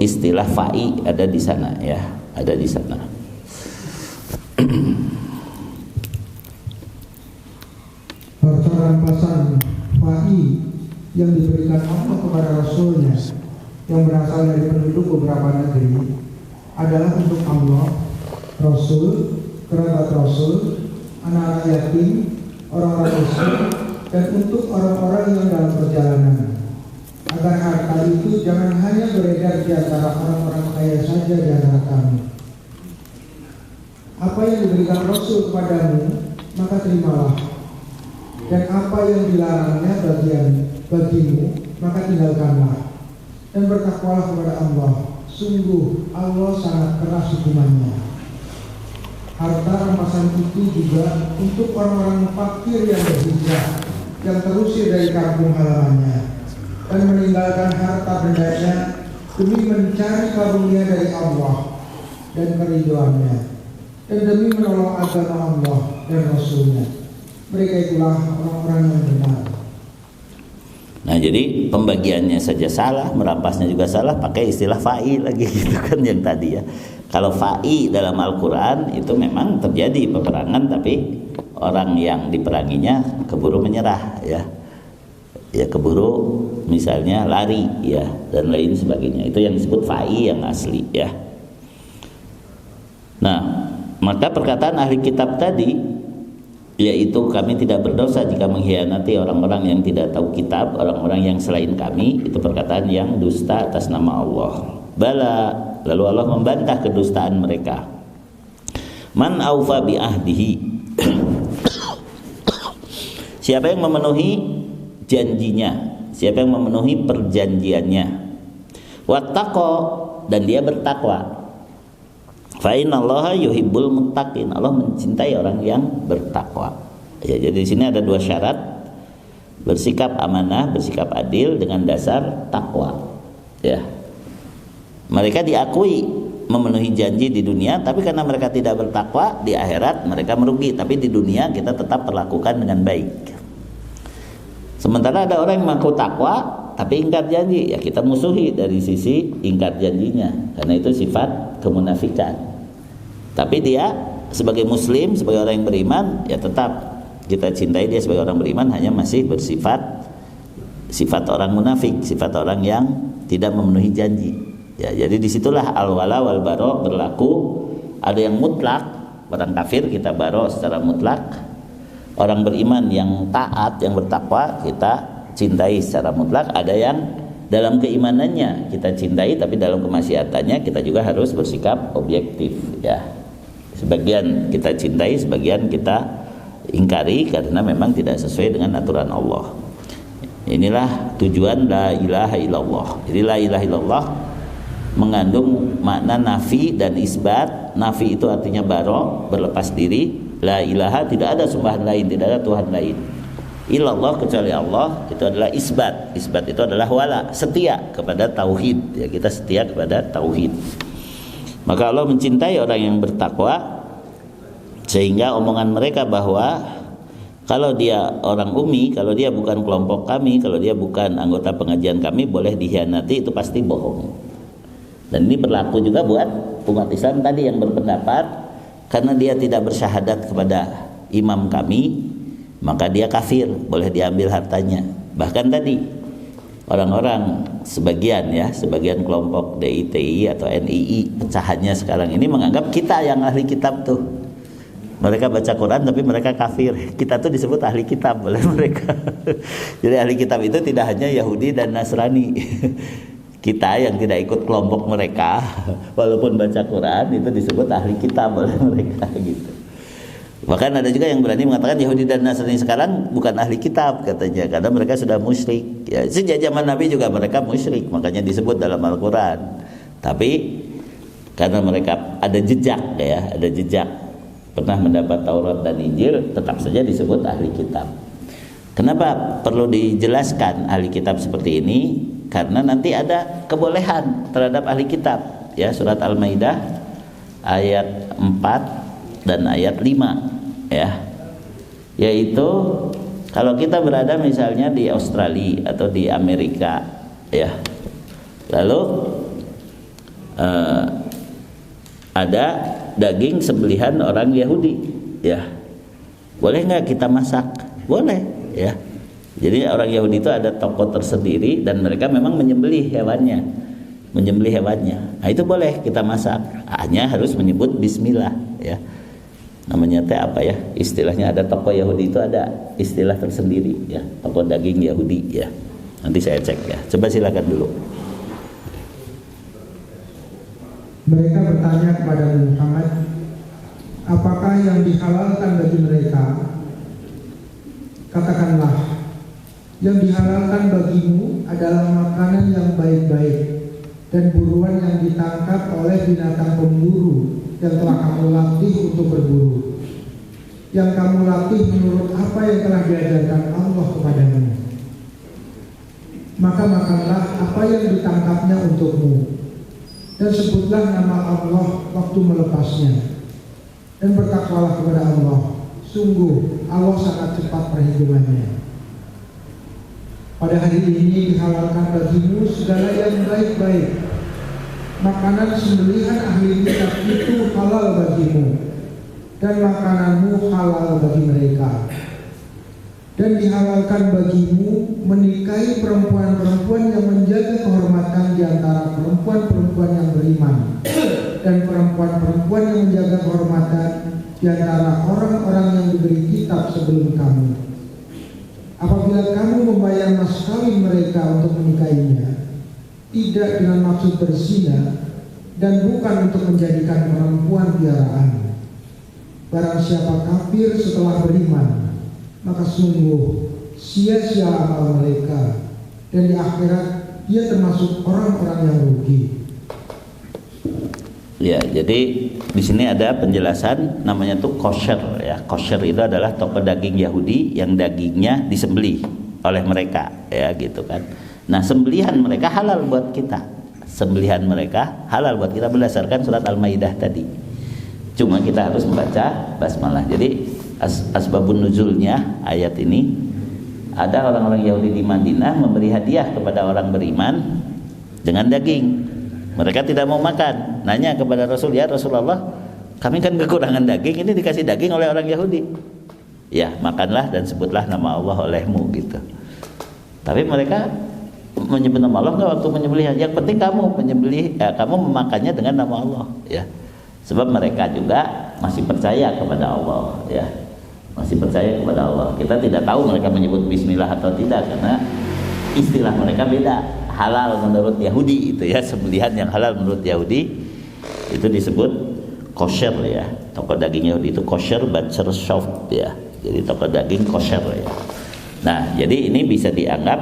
istilah fa'i ada di sana, ya, ada di sana. Harta rampasan fa'i yang diberikan Allah kepada Rasulnya yang berasal dari penduduk beberapa negeri adalah untuk Allah, Rasul, kerabat Rasul, anak-anak yatim, orang-orang miskin, dan untuk orang-orang yang dalam perjalanan, agar harta itu jangan hanya beredar di antara orang-orang kaya saja di antara kami. Apa yang diberikan Rasul kepadamu maka terimalah. Dan apa yang dilarangnya bagimu, maka tinggalkanlah. Dan bertakwalah kepada Allah. Sungguh Allah sangat keras hukumannya. Harta rampasan itu juga untuk orang-orang fakir yang berhijrah, yang terusir dari kampung halamannya dan meninggalkan harta bendanya demi mencari karunia dari Allah dan keridhoannya, dan demi menolong agama Allah dan Rasulnya. Mereka itulah orang-orang yang benar. Nah, jadi pembagiannya saja salah, merampasnya juga salah, pakai istilah fa'i lagi gitu kan yang tadi ya. Kalau fa'i dalam Al-Quran itu memang terjadi peperangan, tapi orang yang diperanginya keburu menyerah ya. Ya keburu misalnya lari ya dan lain sebagainya. Itu yang disebut fa'i yang asli ya. Nah, maka perkataan ahli kitab tadi, yaitu kami tidak berdosa jika mengkhianati orang-orang yang tidak tahu kitab, orang-orang yang selain kami, itu perkataan yang dusta atas nama Allah. Bala, lalu Allah membantah kedustaan mereka. Man aufa bi ahdihi. Siapa yang memenuhi janjinya, siapa yang memenuhi perjanjiannya. Wattaqo, dan dia bertakwa. Fa innallaha yuhibbul muttaqin. Allah mencintai orang yang bertakwa. Ya, jadi di sini ada dua syarat: bersikap amanah, bersikap adil dengan dasar takwa. Ya. Mereka diakui memenuhi janji di dunia, tapi karena mereka tidak bertakwa, di akhirat mereka merugi. Tapi di dunia kita tetap perlakukan dengan baik. Sementara ada orang yang mengaku takwa tapi ingkar janji, ya kita musuhi dari sisi ingkar janjinya, karena itu sifat kemunafikan. Tapi dia sebagai muslim, sebagai orang yang beriman, ya tetap kita cintai dia sebagai orang beriman, hanya masih bersifat sifat orang munafik, sifat orang yang tidak memenuhi janji. Ya, jadi disitulah al-wala wal bara berlaku. Ada yang mutlak, orang kafir kita baro secara mutlak. Orang beriman yang taat, yang bertakwa kita cintai secara mutlak. Ada yang dalam keimanannya kita cintai, tapi dalam kemaksiatannya kita juga harus bersikap objektif ya. Sebagian kita cintai, sebagian kita ingkari karena memang tidak sesuai dengan aturan Allah. Inilah tujuan la ilaha illallah. Jadi la ilaha illallah mengandung makna nafi dan isbat. Nafi itu artinya baro, berlepas diri. La ilaha, tidak ada sembahan lain, tidak ada Tuhan lain. Illallah, kecuali Allah, itu adalah isbat. Isbat itu adalah wala, setia kepada tauhid. Ya, kita setia kepada tauhid. Maka Allah mencintai orang yang bertakwa, sehingga omongan mereka bahwa kalau dia orang umi, kalau dia bukan kelompok kami, kalau dia bukan anggota pengajian kami, boleh dikhianati, itu pasti bohong. Dan ini berlaku juga buat umat Islam tadi yang berpendapat karena dia tidak bersyahadat kepada imam kami, maka dia kafir, boleh diambil hartanya. Bahkan tadi orang-orang sebagian kelompok DITI atau NII pecahannya sekarang ini menganggap kita yang ahli kitab tuh. Mereka baca Quran tapi mereka kafir. Kita tuh disebut ahli kitab oleh mereka. Jadi ahli kitab itu tidak hanya Yahudi dan Nasrani. Kita yang tidak ikut kelompok mereka, walaupun baca Quran, itu disebut ahli kitab oleh mereka gitu. Bahkan ada juga yang berani mengatakan Yahudi dan Nasrani sekarang bukan ahli kitab katanya, karena mereka sudah musyrik. Ya, sejak zaman Nabi juga mereka musyrik, makanya disebut dalam Al-Quran. Tapi karena mereka ada jejak ya, ada jejak pernah mendapat Taurat dan Injil, tetap saja disebut ahli kitab. Kenapa perlu dijelaskan ahli kitab seperti ini? Karena nanti ada kebolehan terhadap ahli kitab ya, surat Al-Maidah ayat 4 dan ayat 5 ya, yaitu kalau kita berada misalnya di Australia atau di Amerika ya, lalu ada daging sembelihan orang Yahudi ya, boleh nggak kita masak? Boleh ya. Jadi orang Yahudi itu ada toko tersendiri dan mereka memang menyembelih hewannya. Nah, itu boleh kita masak. Hanya harus menyebut bismillah ya. Namanya teh apa ya? Istilahnya ada toko Yahudi itu ada istilah tersendiri ya, toko daging Yahudi ya. Nanti saya cek ya. Coba silakan dulu. Mereka bertanya kepada Muhammad, apakah yang dihalalkan bagi mereka? Katakanlah, yang dihalalkan bagimu adalah makanan yang baik-baik dan buruan yang ditangkap oleh binatang pemburu yang telah kamu latih untuk berburu, yang kamu latih menurut apa yang telah diajarkan Allah kepadamu. Maka makanlah apa yang ditangkapnya untukmu, dan sebutlah nama Allah waktu melepasnya, dan bertakwalah kepada Allah. Sungguh Allah sangat cepat perhitungannya. Pada hari ini dihalalkan bagimu segala yang baik-baik. Makanan sembelihan ahli kitab itu halal bagimu, dan makananmu halal bagi mereka. Dan dihalalkan bagimu menikahi perempuan-perempuan yang menjaga kehormatan di antara perempuan-perempuan yang beriman, dan perempuan-perempuan yang menjaga kehormatan di antara orang-orang yang diberi kitab sebelum kamu. Apabila kamu membayar mas kawin mereka untuk menikahinya, tidak dengan maksud berzina dan bukan untuk menjadikan perempuan piaraan, barang siapa kafir setelah beriman, maka sungguh sia-sia amal mereka, dan di akhirat dia termasuk orang-orang yang rugi. Ya, jadi di sini ada penjelasan namanya tuh kosher ya. Kosher itu adalah toko daging Yahudi yang dagingnya disembelih oleh mereka ya gitu kan. Nah, sembelihan mereka halal buat kita. Sembelihan mereka halal buat kita berdasarkan surat Al-Maidah tadi. Cuma kita harus membaca basmalah. Jadi asbabun nuzulnya ayat ini, ada orang-orang Yahudi di Madinah memberi hadiah kepada orang beriman dengan daging. Mereka tidak mau makan, nanya kepada Rasul, ya Rasulullah, kami kan kekurangan daging, ini dikasih daging oleh orang Yahudi. Ya, makanlah dan sebutlah nama Allah olehmu gitu. Tapi mereka menyebut nama Allah nggak waktu menyembelih. Yang penting kamu menyembelih, kamu memakannya dengan nama Allah. Ya, sebab mereka juga masih percaya kepada Allah. Ya, masih percaya kepada Allah. Kita tidak tahu mereka menyebut Bismillah atau tidak karena istilah mereka beda. Halal menurut Yahudi itu ya, sembelihan yang halal menurut Yahudi itu disebut kosher ya. Toko daging Yahudi itu kosher butcher shop ya. Jadi toko daging kosher ya. Nah, jadi ini bisa dianggap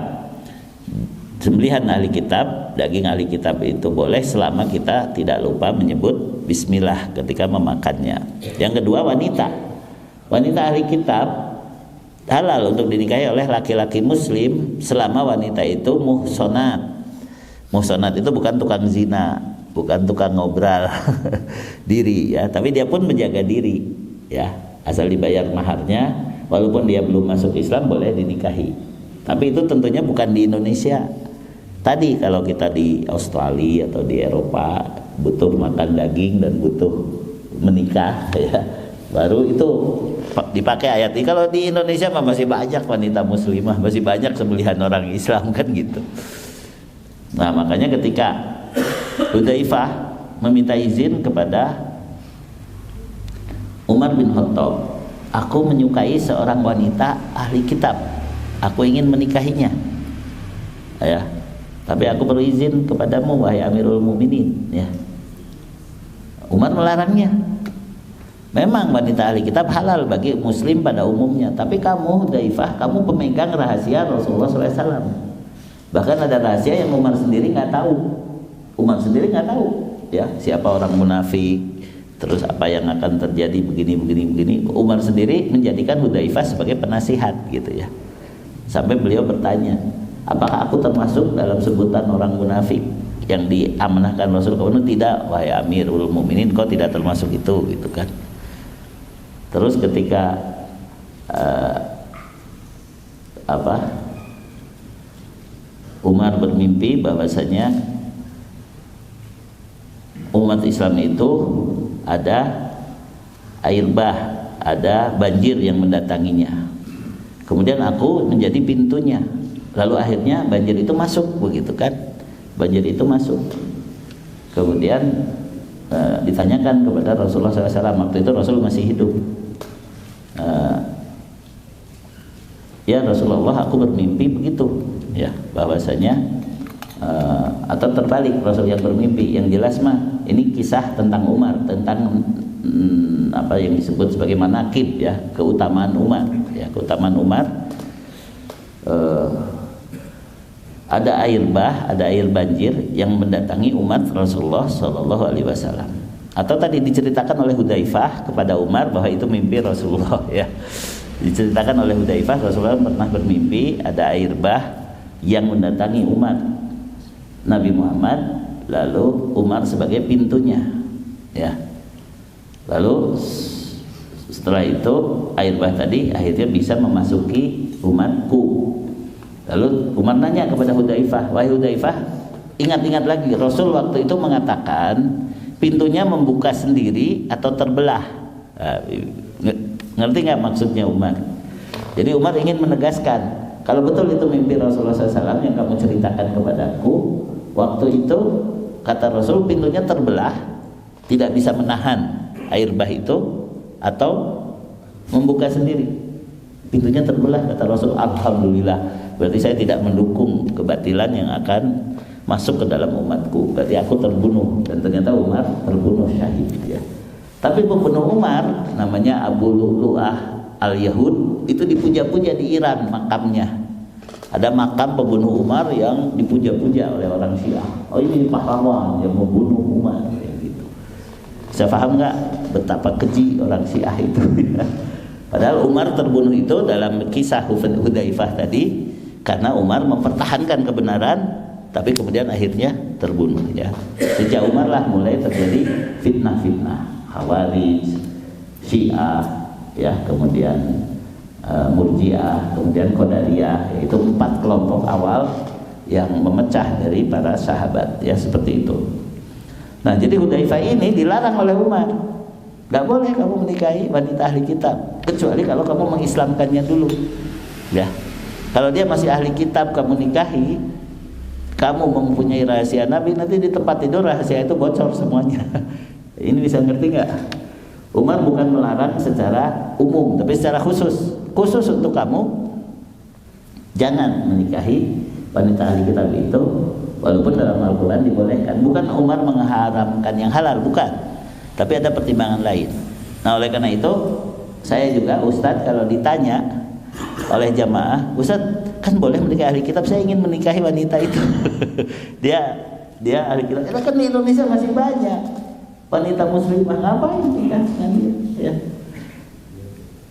sembelihan ahli kitab, daging ahli kitab itu boleh selama kita tidak lupa menyebut bismillah ketika memakannya. Yang kedua, wanita ahli kitab halal untuk dinikahi oleh laki-laki muslim selama wanita itu muhsonat. Muhsonat itu bukan tukang zina, bukan tukang ngobrol diri ya, tapi dia pun menjaga diri ya, asal dibayar maharnya, walaupun dia belum masuk Islam boleh dinikahi. Tapi itu tentunya bukan di Indonesia. Tadi kalau kita di Australia atau di Eropa butuh makan daging dan butuh menikah ya, baru itu dipakai ayat ini. Kalau di Indonesia mah masih banyak wanita muslimah, masih banyak sembelihan orang Islam kan gitu. Nah, makanya ketika Hudzaifah meminta izin kepada Umar bin Khattab, aku menyukai seorang wanita ahli kitab, aku ingin menikahinya ya, tapi aku perlu izin kepadamu wahai Amirul Mukminin ya. Umar melarangnya. Memang wanita ahli kitab halal bagi muslim pada umumnya, tapi kamu Hudzaifah, kamu pemegang rahasia Rasulullah SAW. Bahkan ada rahasia yang Umar sendiri nggak tahu. Umar sendiri nggak tahu ya, siapa orang munafik, terus apa yang akan terjadi begini. Umar sendiri menjadikan Hudzaifah sebagai penasihat gitu ya. Sampai beliau bertanya, apakah aku termasuk dalam sebutan orang munafik yang diamanahkan Rasul kepada? Tidak, wahai Amirul Mukminin, kau tidak termasuk itu gitu kan. Terus ketika Umar bermimpi bahwasanya umat Islam itu ada air bah, ada banjir yang mendatanginya. Kemudian aku menjadi pintunya. Lalu akhirnya banjir itu masuk begitu kan? Banjir itu masuk. Kemudian ditanyakan kepada Rasulullah SAW, waktu itu Rasul masih hidup. Ya Rasulullah, aku bermimpi begitu ya, bahwasanya atau terbalik, Rasul yang bermimpi. Yang jelas mah ini kisah tentang Umar, tentang apa yang disebut sebagai manaqib ya, keutamaan Umar ya, keutamaan Umar. Ada air bah, ada air banjir yang mendatangi umat Rasulullah Shallallahu Alaihi Wasallam. Atau tadi diceritakan oleh Hudzaifah kepada Umar bahwa itu mimpi Rasulullah ya. Diceritakan oleh Hudzaifah, Rasulullah pernah bermimpi ada air bah yang mendatangi umat Nabi Muhammad, lalu Umar sebagai pintunya ya. Lalu setelah itu air bah tadi akhirnya bisa memasuki umatku. Lalu Umar nanya kepada Hudzaifah, wahai Hudzaifah, ingat-ingat lagi Rasul waktu itu mengatakan pintunya membuka sendiri atau terbelah. Ngerti nggak maksudnya Umar? Jadi Umar ingin menegaskan, kalau betul itu mimpi Rasulullah SAW yang kamu ceritakan kepadaku, waktu itu kata Rasul pintunya terbelah, tidak bisa menahan air bah itu atau membuka sendiri. Pintunya terbelah kata Rasul. Alhamdulillah, berarti saya tidak mendukung kebatilan yang akan masuk ke dalam umatku, berarti aku terbunuh. Dan ternyata Umar terbunuh syahid ya. Tapi pembunuh Umar namanya Abu Lu'lu'ah al-Yahud, itu dipuja-puja di Iran makamnya. Ada makam pembunuh Umar yang dipuja-puja oleh orang Syiah. Oh, ini pahlawan yang membunuh Umar gitu. Bisa paham nggak betapa keji orang Syiah itu? Padahal Umar terbunuh itu dalam kisah Hudzaifah tadi karena Umar mempertahankan kebenaran, tapi kemudian akhirnya terbunuh ya. Sejak Umar lah mulai terjadi fitnah-fitnah, Khawarij, Syiah ya, kemudian Murji'ah, kemudian Qadariyah, yaitu 4 kelompok awal yang memecah dari para sahabat ya, seperti itu. Nah, jadi Hudzaifah ini dilarang oleh Umar. Gak boleh kamu menikahi wanita ahli kitab, kecuali kalau kamu mengislamkannya dulu ya. Kalau dia masih ahli kitab kamu nikahi, kamu mempunyai rahasia Nabi, nanti di tempat tidur rahasia itu bocor semuanya. Ini bisa ngerti nggak? Umar bukan melarang secara umum, tapi secara khusus untuk kamu jangan menikahi wanita ahli kitab itu, walaupun dalam Al-Quran dibolehkan. Bukan Umar mengharamkan yang halal, bukan, tapi ada pertimbangan lain. Nah, oleh karena itu saya juga Ustadz kalau ditanya oleh jamaah, Ustadz kan boleh menikahi ahli kitab, saya ingin menikahi wanita itu. dia ahli kitab. Kan di Indonesia masih banyak wanita muslimah, ngapain nikah dengan dia ya.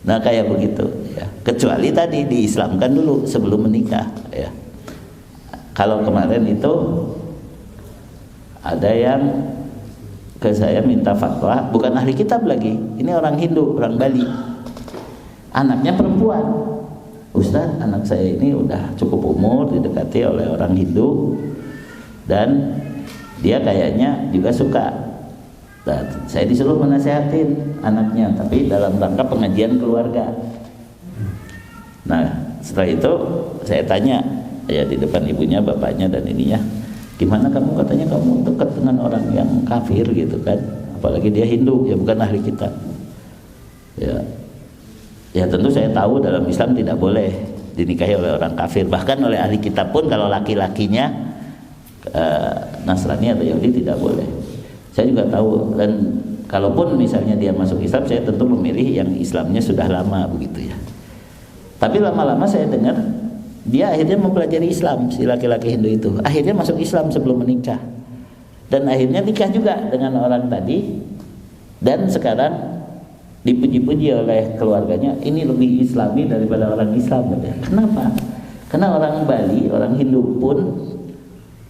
Nah, kayak begitu ya. Kecuali tadi diislamkan dulu sebelum menikah ya. Kalau kemarin itu ada yang ke saya minta fatwa, bukan ahli kitab lagi, ini orang Hindu, orang Bali, anaknya perempuan. Ustadz, anak saya ini udah cukup umur, didekati oleh orang Hindu dan dia kayaknya juga suka. Dan saya disuruh menasehatin anaknya, tapi dalam rangka pengajian keluarga. Nah, setelah itu saya tanya ya di depan ibunya, bapaknya dan ininya, gimana kamu, katanya kamu dekat dengan orang yang kafir gitu kan, apalagi dia Hindu ya, bukan ahli kitab ya tentu saya tahu dalam Islam tidak boleh dinikahi oleh orang kafir, bahkan oleh ahli kitab pun kalau laki-lakinya Nasrani atau Yahudi tidak boleh. Saya juga tahu, dan kalaupun misalnya dia masuk Islam, saya tentu memilih yang Islamnya sudah lama begitu ya. Tapi lama-lama saya dengar dia akhirnya mempelajari Islam, si laki-laki Hindu itu akhirnya masuk Islam sebelum menikah, dan akhirnya nikah juga dengan orang tadi, dan sekarang dipuji-puji oleh keluarganya, ini lebih Islami daripada orang Islam. Kenapa? Karena orang Bali, orang Hindu pun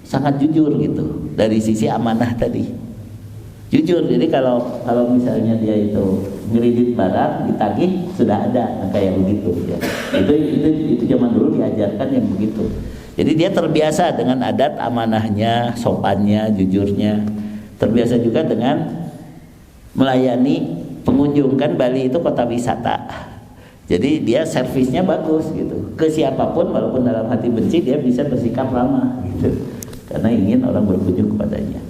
sangat jujur gitu dari sisi amanah tadi. Jujur, jadi kalau misalnya dia itu ngeridit barang ditagih sudah ada, kayak begitu ya. Itu zaman dulu diajarkan yang begitu. Jadi dia terbiasa dengan adat amanahnya, sopannya, jujurnya. Terbiasa juga dengan melayani pengunjung, kan Bali itu kota wisata. Jadi dia servisnya bagus gitu. Ke siapapun walaupun dalam hati benci, dia bisa bersikap ramah gitu. Karena ingin orang berkunjung kepadanya.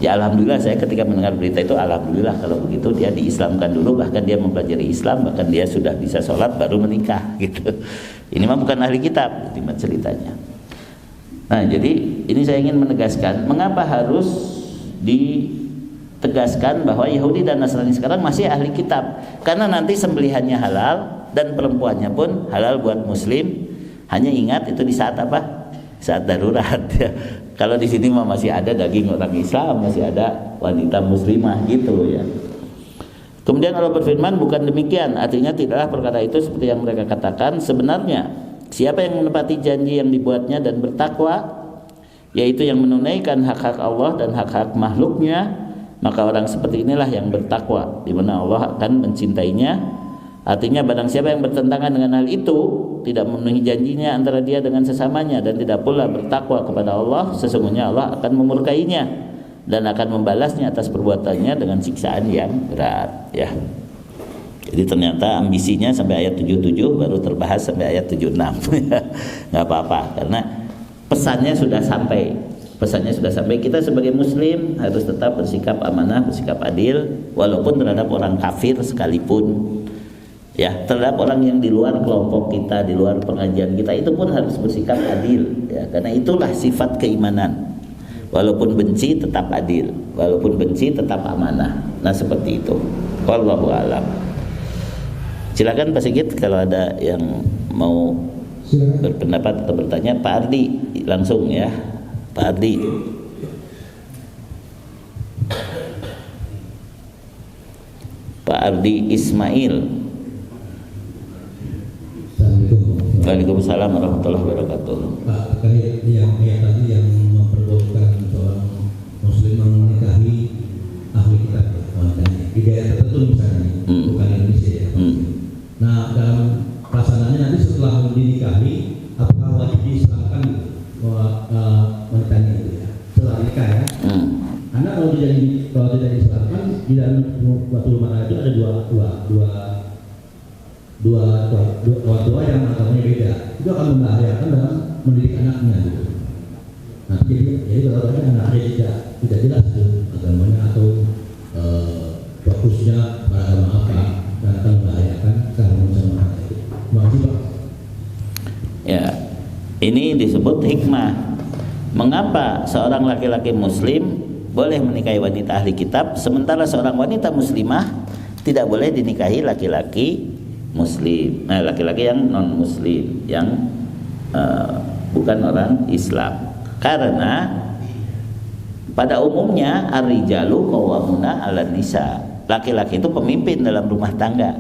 Ya alhamdulillah, saya ketika mendengar berita itu alhamdulillah kalau begitu dia diislamkan dulu, bahkan dia mempelajari Islam, bahkan dia sudah bisa sholat baru menikah gitu. Ini mah bukan ahli kitab ceritanya. Nah, jadi ini saya ingin menegaskan mengapa harus tegaskan bahwa Yahudi dan Nasrani sekarang masih ahli kitab, karena nanti sembelihannya halal dan perempuannya pun halal buat muslim. Hanya ingat itu di saat apa? Saat darurat ya. Kalau di sini mah masih ada daging orang Islam, masih ada wanita muslimah gitu ya. Kemudian Allah berfirman, bukan demikian, artinya tidaklah perkara itu seperti yang mereka katakan. Sebenarnya siapa yang menepati janji yang dibuatnya dan bertakwa, yaitu yang menunaikan hak-hak Allah dan hak-hak makhluknya, maka orang seperti inilah yang bertakwa, di mana Allah akan mencintainya. Artinya barang siapa yang bertentangan dengan hal itu, tidak memenuhi janjinya antara dia dengan sesamanya, dan tidak pula bertakwa kepada Allah, sesungguhnya Allah akan memurkainya dan akan membalasnya atas perbuatannya dengan siksaan yang berat ya. Jadi ternyata ambisinya sampai ayat 77 baru terbahas sampai ayat 76 nggak apa-apa, karena pesannya sudah sampai. Pesannya sudah sampai, kita sebagai muslim harus tetap bersikap amanah, bersikap adil, walaupun terhadap orang kafir sekalipun ya. Terhadap orang yang di luar kelompok kita, di luar pengajian kita, itu pun harus bersikap adil ya, karena itulah sifat keimanan. Walaupun benci tetap adil, walaupun benci tetap amanah. Nah seperti itu. Wallahu a'lam. Silakan Pak Sigit kalau ada yang mau berpendapat atau bertanya. Pak Ardi langsung ya. Pak Ardi. Pak Ardi Ismail. Waalaikumsalam warahmatullahi wabarakatuh. Pak, terkait yang tadi yang memperbolehkan seorang muslim menikahi ahli kitab di daerah tertentu misalnya, bukan Indonesia ya. Nah, dalam pelaksanaannya nanti setelah dinikahi, apakah wajib diislamkan wanitanya itu ya? Setelah nikah ya. Karena kalau tidak diislamkan, di dalam suatu rumah itu ada dua orang tua yang agamanya beda, itu akan membahayakan dalam mendidik anaknya gitu. Nanti jadi kalau anaknya tidak jelas tuh agamanya atau fokusnya pada agama apa, dan akan membahayakan keamanan sama anak itu. Terima kasih Pak. Ya, ini disebut hikmah. Mengapa seorang laki-laki muslim boleh menikahi wanita ahli kitab, sementara seorang wanita muslimah tidak boleh dinikahi laki-laki muslim, laki-laki yang non muslim, yang bukan orang Islam. Karena pada umumnya ar-rijalu qawwamuna 'alan nisa, laki-laki itu pemimpin dalam rumah tangga.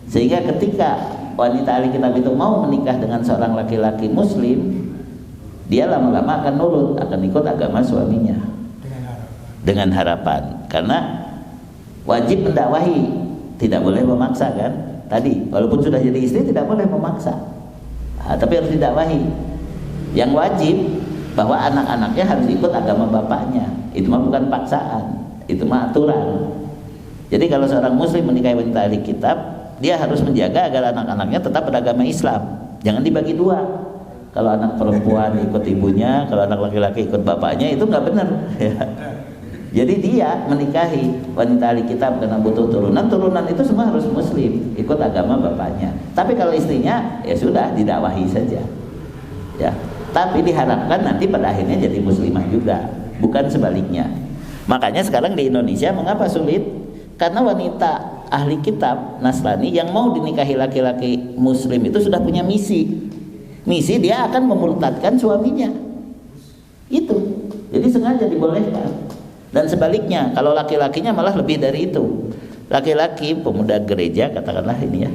Sehingga ketika wanita ahli kitab itu mau menikah dengan seorang laki-laki muslim, dia lama-lama akan nurut, akan ikut agama suaminya dengan harapan, karena wajib mendakwahi, tidak boleh memaksa kan. Tadi, walaupun sudah jadi istri tidak boleh memaksa, tapi harus didakwahi. Yang wajib bahwa anak-anaknya harus ikut agama bapaknya. Itu mah bukan paksaan, itu mah aturan. Jadi kalau seorang muslim menikahi wanita ahli kitab, dia harus menjaga agar anak-anaknya tetap beragama Islam. Jangan dibagi dua. Kalau anak perempuan ikut ibunya, kalau anak laki-laki ikut bapaknya, itu nggak benar ya. Jadi dia menikahi wanita ahli kitab karena butuh turunan itu semua harus muslim, ikut agama bapaknya. Tapi kalau istrinya ya sudah didakwahi saja ya. Tapi diharapkan nanti pada akhirnya jadi muslimah juga, bukan sebaliknya. Makanya sekarang di Indonesia mengapa sulit? Karena wanita ahli kitab Nasrani yang mau dinikahi laki-laki muslim itu sudah punya misi dia akan memurtadkan suaminya itu. Jadi sengaja dibolehkan. Dan sebaliknya, kalau laki-lakinya malah lebih dari itu. Laki-laki pemuda gereja katakanlah ini ya,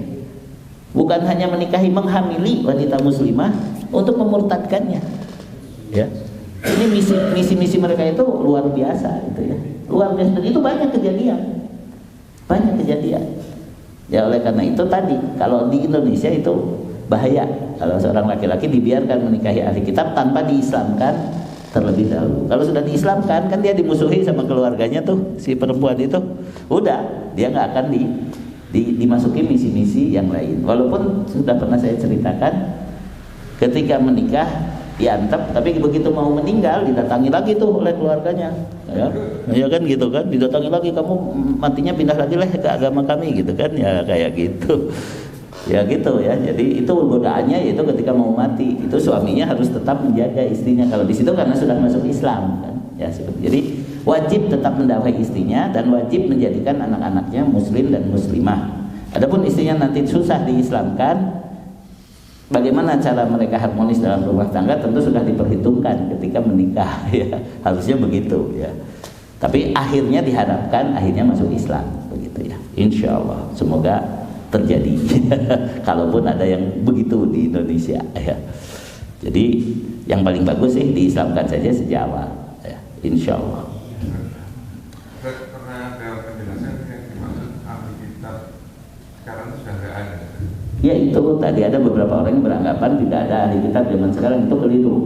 bukan hanya menikahi, menghamili wanita muslimah untuk memurtadkannya ya. Ini misi mereka itu luar biasa itu ya, luar biasa, dan itu banyak kejadian ya. Oleh karena itu tadi, kalau di Indonesia itu bahaya kalau seorang laki-laki dibiarkan menikahi ahli kitab tanpa diislamkan terlebih dahulu. Kalau sudah diislamkan, kan dia dimusuhi sama keluarganya tuh, si perempuan itu. Udah, dia nggak akan dimasuki misi-misi yang lain. Walaupun sudah pernah saya ceritakan, ketika menikah diantep, tapi begitu mau meninggal didatangi lagi tuh oleh keluarganya. Ya kan gitu kan, didatangi lagi, kamu matinya pindah lagi lah ke agama kami gitu kan, ya kayak gitu. Ya gitu ya. Jadi itu godaannya, yaitu ketika mau mati itu suaminya harus tetap menjaga istrinya kalau di situ, karena sudah masuk Islam kan. Ya seperti. Jadi wajib tetap mendakwahi istrinya dan wajib menjadikan anak-anaknya muslim dan muslimah. Adapun istrinya nanti susah diislamkan, bagaimana cara mereka harmonis dalam rumah tangga tentu sudah diperhitungkan ketika menikah ya. Harusnya begitu ya. Tapi akhirnya diharapkan akhirnya masuk Islam begitu ya. Insya Allah semoga terjadi. Kalaupun ada yang begitu di Indonesia ya. Jadi yang paling bagus sih diislamkan saja sejak awal ya. Insya Allah. Pernah ada penjelasan yang dimaksud ahli kitab sekarang sudah nggak ada. Ya itu tadi ada beberapa orang yang beranggapan tidak ada ahli kitab zaman sekarang, itu keliru.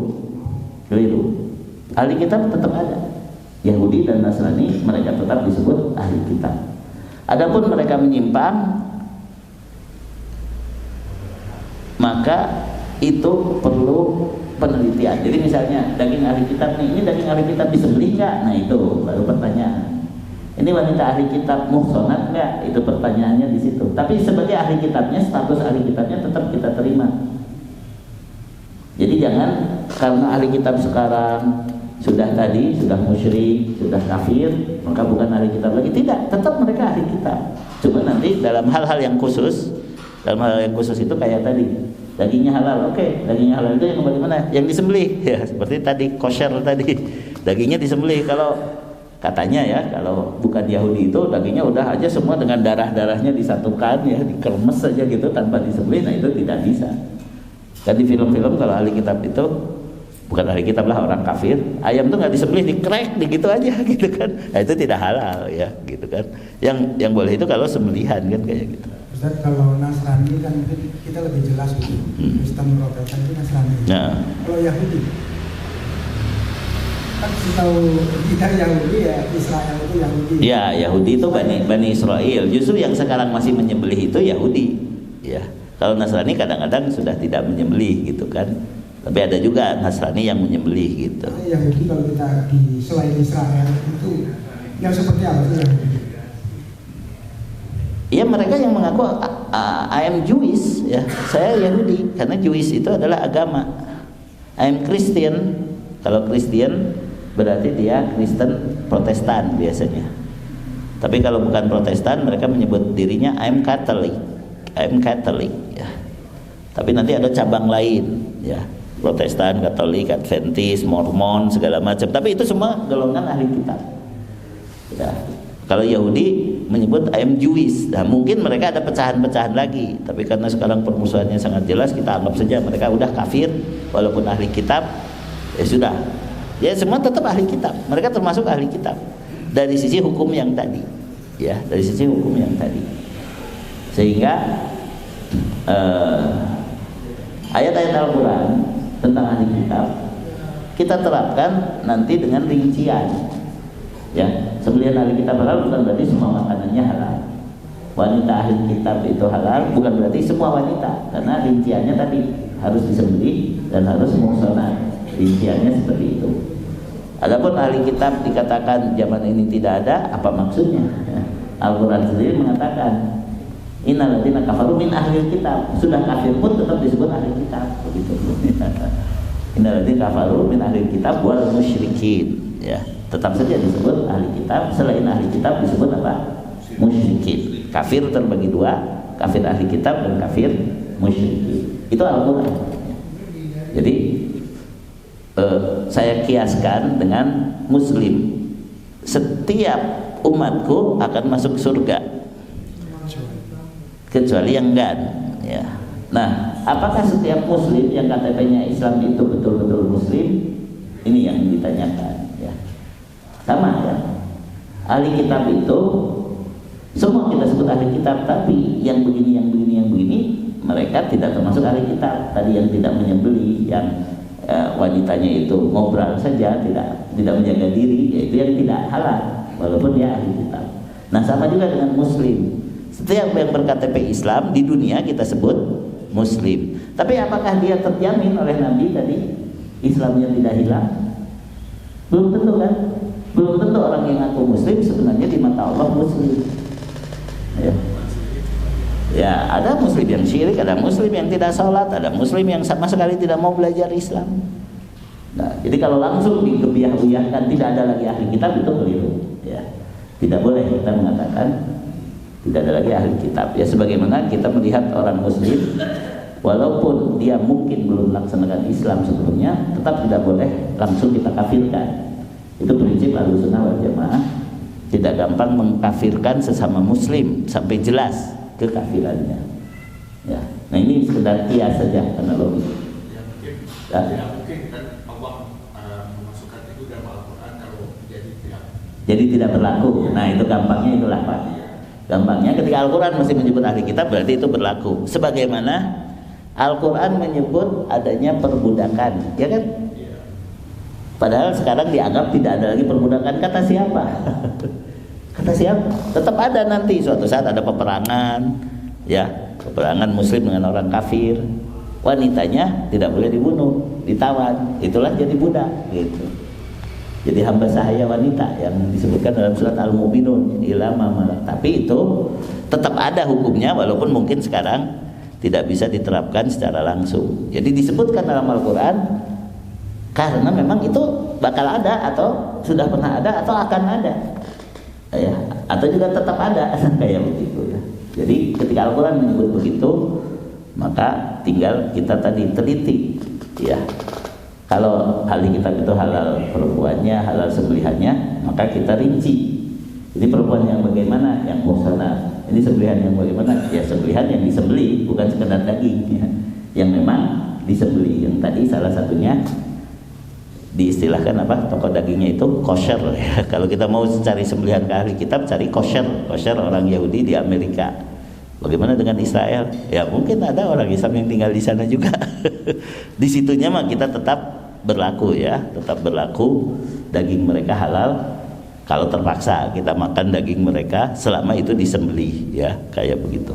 Ahli kitab tetap ada. Yahudi dan Nasrani mereka tetap disebut ahli kitab. Adapun mereka menyimpang, maka itu perlu penelitian. Jadi misalnya daging ahli kitab nih, ini daging ahli kitab disembelih nggak? Nah itu baru pertanyaan. Ini wanita ahli kitab muhsanat nggak? Itu pertanyaannya di situ. Tapi sebagai ahli kitabnya, status ahli kitabnya tetap kita terima. Jadi jangan karena ahli kitab sekarang sudah musyrik, sudah kafir, maka bukan ahli kitab lagi. Tidak, tetap mereka ahli kitab. Cuma nanti dalam hal-hal yang khusus, itu kayak tadi dagingnya halal, oke, dagingnya halal itu yang bagaimana? Yang disembelih, ya seperti tadi kosher tadi, dagingnya disembelih. Kalau katanya ya, kalau bukan Yahudi itu dagingnya udah aja semua dengan darahnya disatukan ya, dikremes saja gitu tanpa disembelih. Nah itu tidak bisa. Kan di film-film kalau ahli kitab itu, bukan ahli kitab lah, orang kafir, ayam tuh nggak disembelih, dikrek begitu aja gitu kan. Nah itu tidak halal ya gitu kan. Yang boleh itu kalau sembelihan kan kayak gitu. Ustaz, kalau Nasrani kan kita lebih jelas gitu. Kristen, Protestan itu Nasrani. Nah. Kalau Yahudi kan setahu kita Yahudi ya, Israel itu Yahudi. Ya, Yahudi itu Bani Israel. Justru yang sekarang masih menyembelih itu Yahudi. Ya. Kalau Nasrani kadang-kadang sudah tidak menyembelih gitu kan. Tapi ada juga Nasrani yang menyembelih gitu. Yahudi kalau kita di selain Israel itu yang seperti apa sih Yahudi? Ya mereka yang mengaku I am Jewish ya, saya Yahudi karena Jewish itu adalah agama. I am Christian. Kalau Christian berarti dia Kristen Protestan biasanya. Tapi kalau bukan Protestan mereka menyebut dirinya I am Catholic. Ya. Tapi nanti ada cabang lain ya. Protestan, Katolik, Adventis, Mormon segala macam. Tapi itu semua golongan ahli kitab. Ya. Kalau Yahudi menyebut I am Jewish. Nah, mungkin mereka ada pecahan-pecahan lagi. Tapi karena sekarang permusuhannya sangat jelas, kita anggap saja mereka udah kafir walaupun ahli kitab. Ya sudah. Ya semua tetap ahli kitab. Mereka termasuk ahli kitab. Dari sisi hukum yang tadi. Ya, dari sisi hukum yang tadi. Sehingga ayat-ayat Al-Qur'an tentang ahli kitab kita terapkan nanti dengan rincian. Ya, sembelihan ahli kitab halal bukan berarti semua makanannya halal. Wanita ahli kitab itu halal bukan berarti semua wanita, karena rinciannya tadi harus disembelih dan harus muhsanat. Rinciannya seperti itu. Adapun ahli kitab dikatakan zaman ini tidak ada, apa maksudnya? Ya. Al-Qur'an sendiri mengatakan innal ladzina kafaru min ahli kitab, sudah kafir pun tetap disebut ahli kitab begitu. Innal ladzina kafaru min ahli kitab wal musyrikin, ya. Tetap saja disebut ahli kitab, selain ahli kitab disebut apa? Musyrikin. Kafir terbagi dua, kafir ahli kitab dan kafir musyrikin. Itu Al-Qur'an. Jadi saya kiaskan dengan muslim. Setiap umatku akan masuk surga kecuali yang enggak ya. Nah, apakah setiap muslim yang KTP-nya Islam itu betul-betul muslim? Ini yang ditanyakan ya. Sama ya. Ahli kitab itu semua kita sebut ahli kitab, tapi yang begini mereka tidak termasuk ahli kitab. Tadi yang tidak menyembelih, yang wanitanya itu ngobrol saja, tidak menjaga diri, yaitu yang tidak halal walaupun dia ahli kitab. Nah, sama juga dengan muslim. Setiap yang berKTP Islam di dunia kita sebut muslim. Tapi apakah dia terjamin oleh Nabi tadi Islamnya tidak hilang? Belum tentu kan? Belum tentu orang yang ngaku muslim sebenarnya di mata Allah muslim. Ya, ada muslim yang syirik, ada muslim yang tidak sholat, ada muslim yang sama sekali tidak mau belajar Islam. Nah, jadi kalau langsung dikebiah-uyahkan tidak ada lagi ahli kitab itu keliru, ya. Tidak boleh kita mengatakan tidak ada lagi ahli kitab. Ya sebagaimana kita melihat orang muslim walaupun dia mungkin belum melaksanakan Islam sebelumnya, tetap tidak boleh langsung kita kafirkan. Itu prinsip Ahlussunnah wal Jamaah. Tidak gampang mengkafirkan sesama muslim sampai jelas kekafirannya. Ya. Nah ini sekedar kias saja analogi. Ya. Tidak mungkin kan Allah memasukkan itu dalam Al-Quran kalau jadi tidak berlaku. Nah itu gampangnya itulah Pak. Gampangnya ketika Al-Quran masih menyebut ahli kitab berarti itu berlaku. Sebagaimana Al-Quran menyebut adanya perbudakan, ya kan? Padahal sekarang dianggap tidak ada lagi perbudakan. Kata siapa? Kata siapa? Tetap ada nanti suatu saat ada peperangan, ya, peperangan muslim dengan orang kafir. Wanitanya tidak boleh dibunuh, ditawan. Itulah jadi budak, gitu. Jadi hamba sahaya wanita yang disebutkan dalam surat Al-Mu'minun ila ma. Tapi itu tetap ada hukumnya walaupun mungkin sekarang tidak bisa diterapkan secara langsung. Jadi disebutkan dalam Al-Quran karena memang itu bakal ada atau sudah pernah ada atau akan ada, ya, atau juga tetap ada kayak begitu, ya. Jadi ketika Al-Quran menyebut begitu, maka tinggal kita tadi teliti, ya. Kalau ahli kitab itu halal perempuannya, halal sembelihannya, maka kita rinci. Ini perempuan yang bagaimana? Yang muhsanah. Ini sembelihan yang bagaimana? Ya sembelihan yang disembeli, bukan sekedar daging, ya. Yang memang disembeli. Yang tadi salah satunya diistilahkan apa? Toko dagingnya itu kosher, ya. Kalau kita mau cari sembelihan ke ahli kitab, cari kosher. Kosher orang Yahudi di Amerika. Bagaimana dengan Israel? Ya mungkin ada orang Islam yang tinggal di sana juga. Di situnya mah kita tetap berlaku, ya, tetap berlaku daging mereka halal. Kalau terpaksa kita makan daging mereka selama itu disembelih, ya, kayak begitu.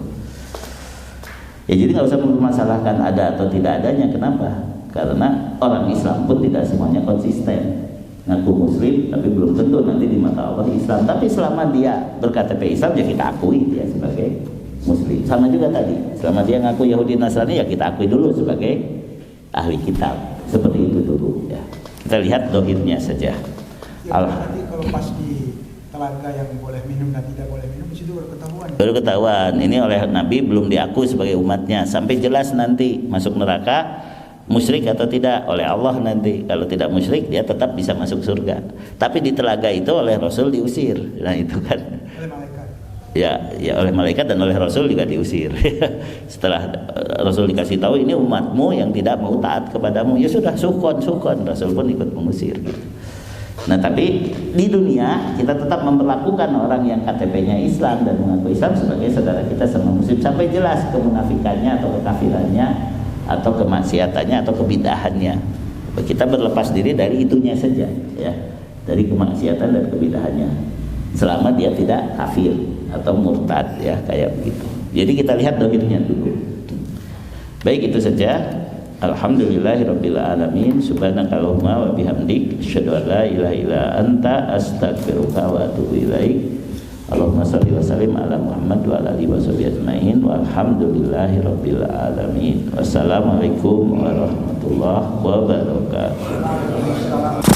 Ya jadi nggak usah mempermasalahkan ada atau tidak adanya. Kenapa? Karena orang Islam pun tidak semuanya konsisten. Ngaku muslim tapi belum tentu nanti di mata Allah Islam. Tapi selama dia berKTP Islam ya kita akui dia sebagai muslim. Sama juga tadi, selama dia ngaku Yahudi Nasrani ya kita akui dulu sebagai ahli kitab. Seperti itu dulu, ya. Kita lihat dohirnya saja. Ya, nanti kalau pas di telaga yang boleh minum dan tidak boleh minum di situ baru ketahuan. Baru ketahuan. Ini oleh Nabi belum diakui sebagai umatnya sampai jelas nanti masuk neraka musyrik atau tidak oleh Allah nanti. Kalau tidak musyrik dia tetap bisa masuk surga. Tapi di telaga itu oleh Rasul diusir. Nah itu kan. Oleh malaikat. Ya oleh malaikat dan oleh Rasul juga diusir. Setelah Rasul dikasih tahu ini umatmu yang tidak mau taat kepadamu, ya sudah sukon. Rasul pun ikut mengusir. Gitu. Nah tapi di dunia kita tetap memperlakukan orang yang KTP-nya Islam dan mengaku Islam sebagai saudara kita sama muslim sampai jelas kemunafikannya atau kekafirannya atau kemaksiatannya atau kebidahannya. Kita berlepas diri dari itunya saja, ya, dari kemaksiatan dan kebidahannya selama dia tidak kafir atau murtad, ya, kayak begitu. Jadi kita lihat dohirnya dulu. Baik, itu saja. Alhamdulillahirabbil alamin. Subhanakallahumma wa bihamdik asyhadu an la ilaha illa anta astaghfiruka wa atubu ilaik. Allahumma shalli wa sallim ala Muhammad wa ala alihi washabihi ajmain. Walhamdulillahirabbil alamin. Wassalamualaikum warahmatullahi wabarakatuh.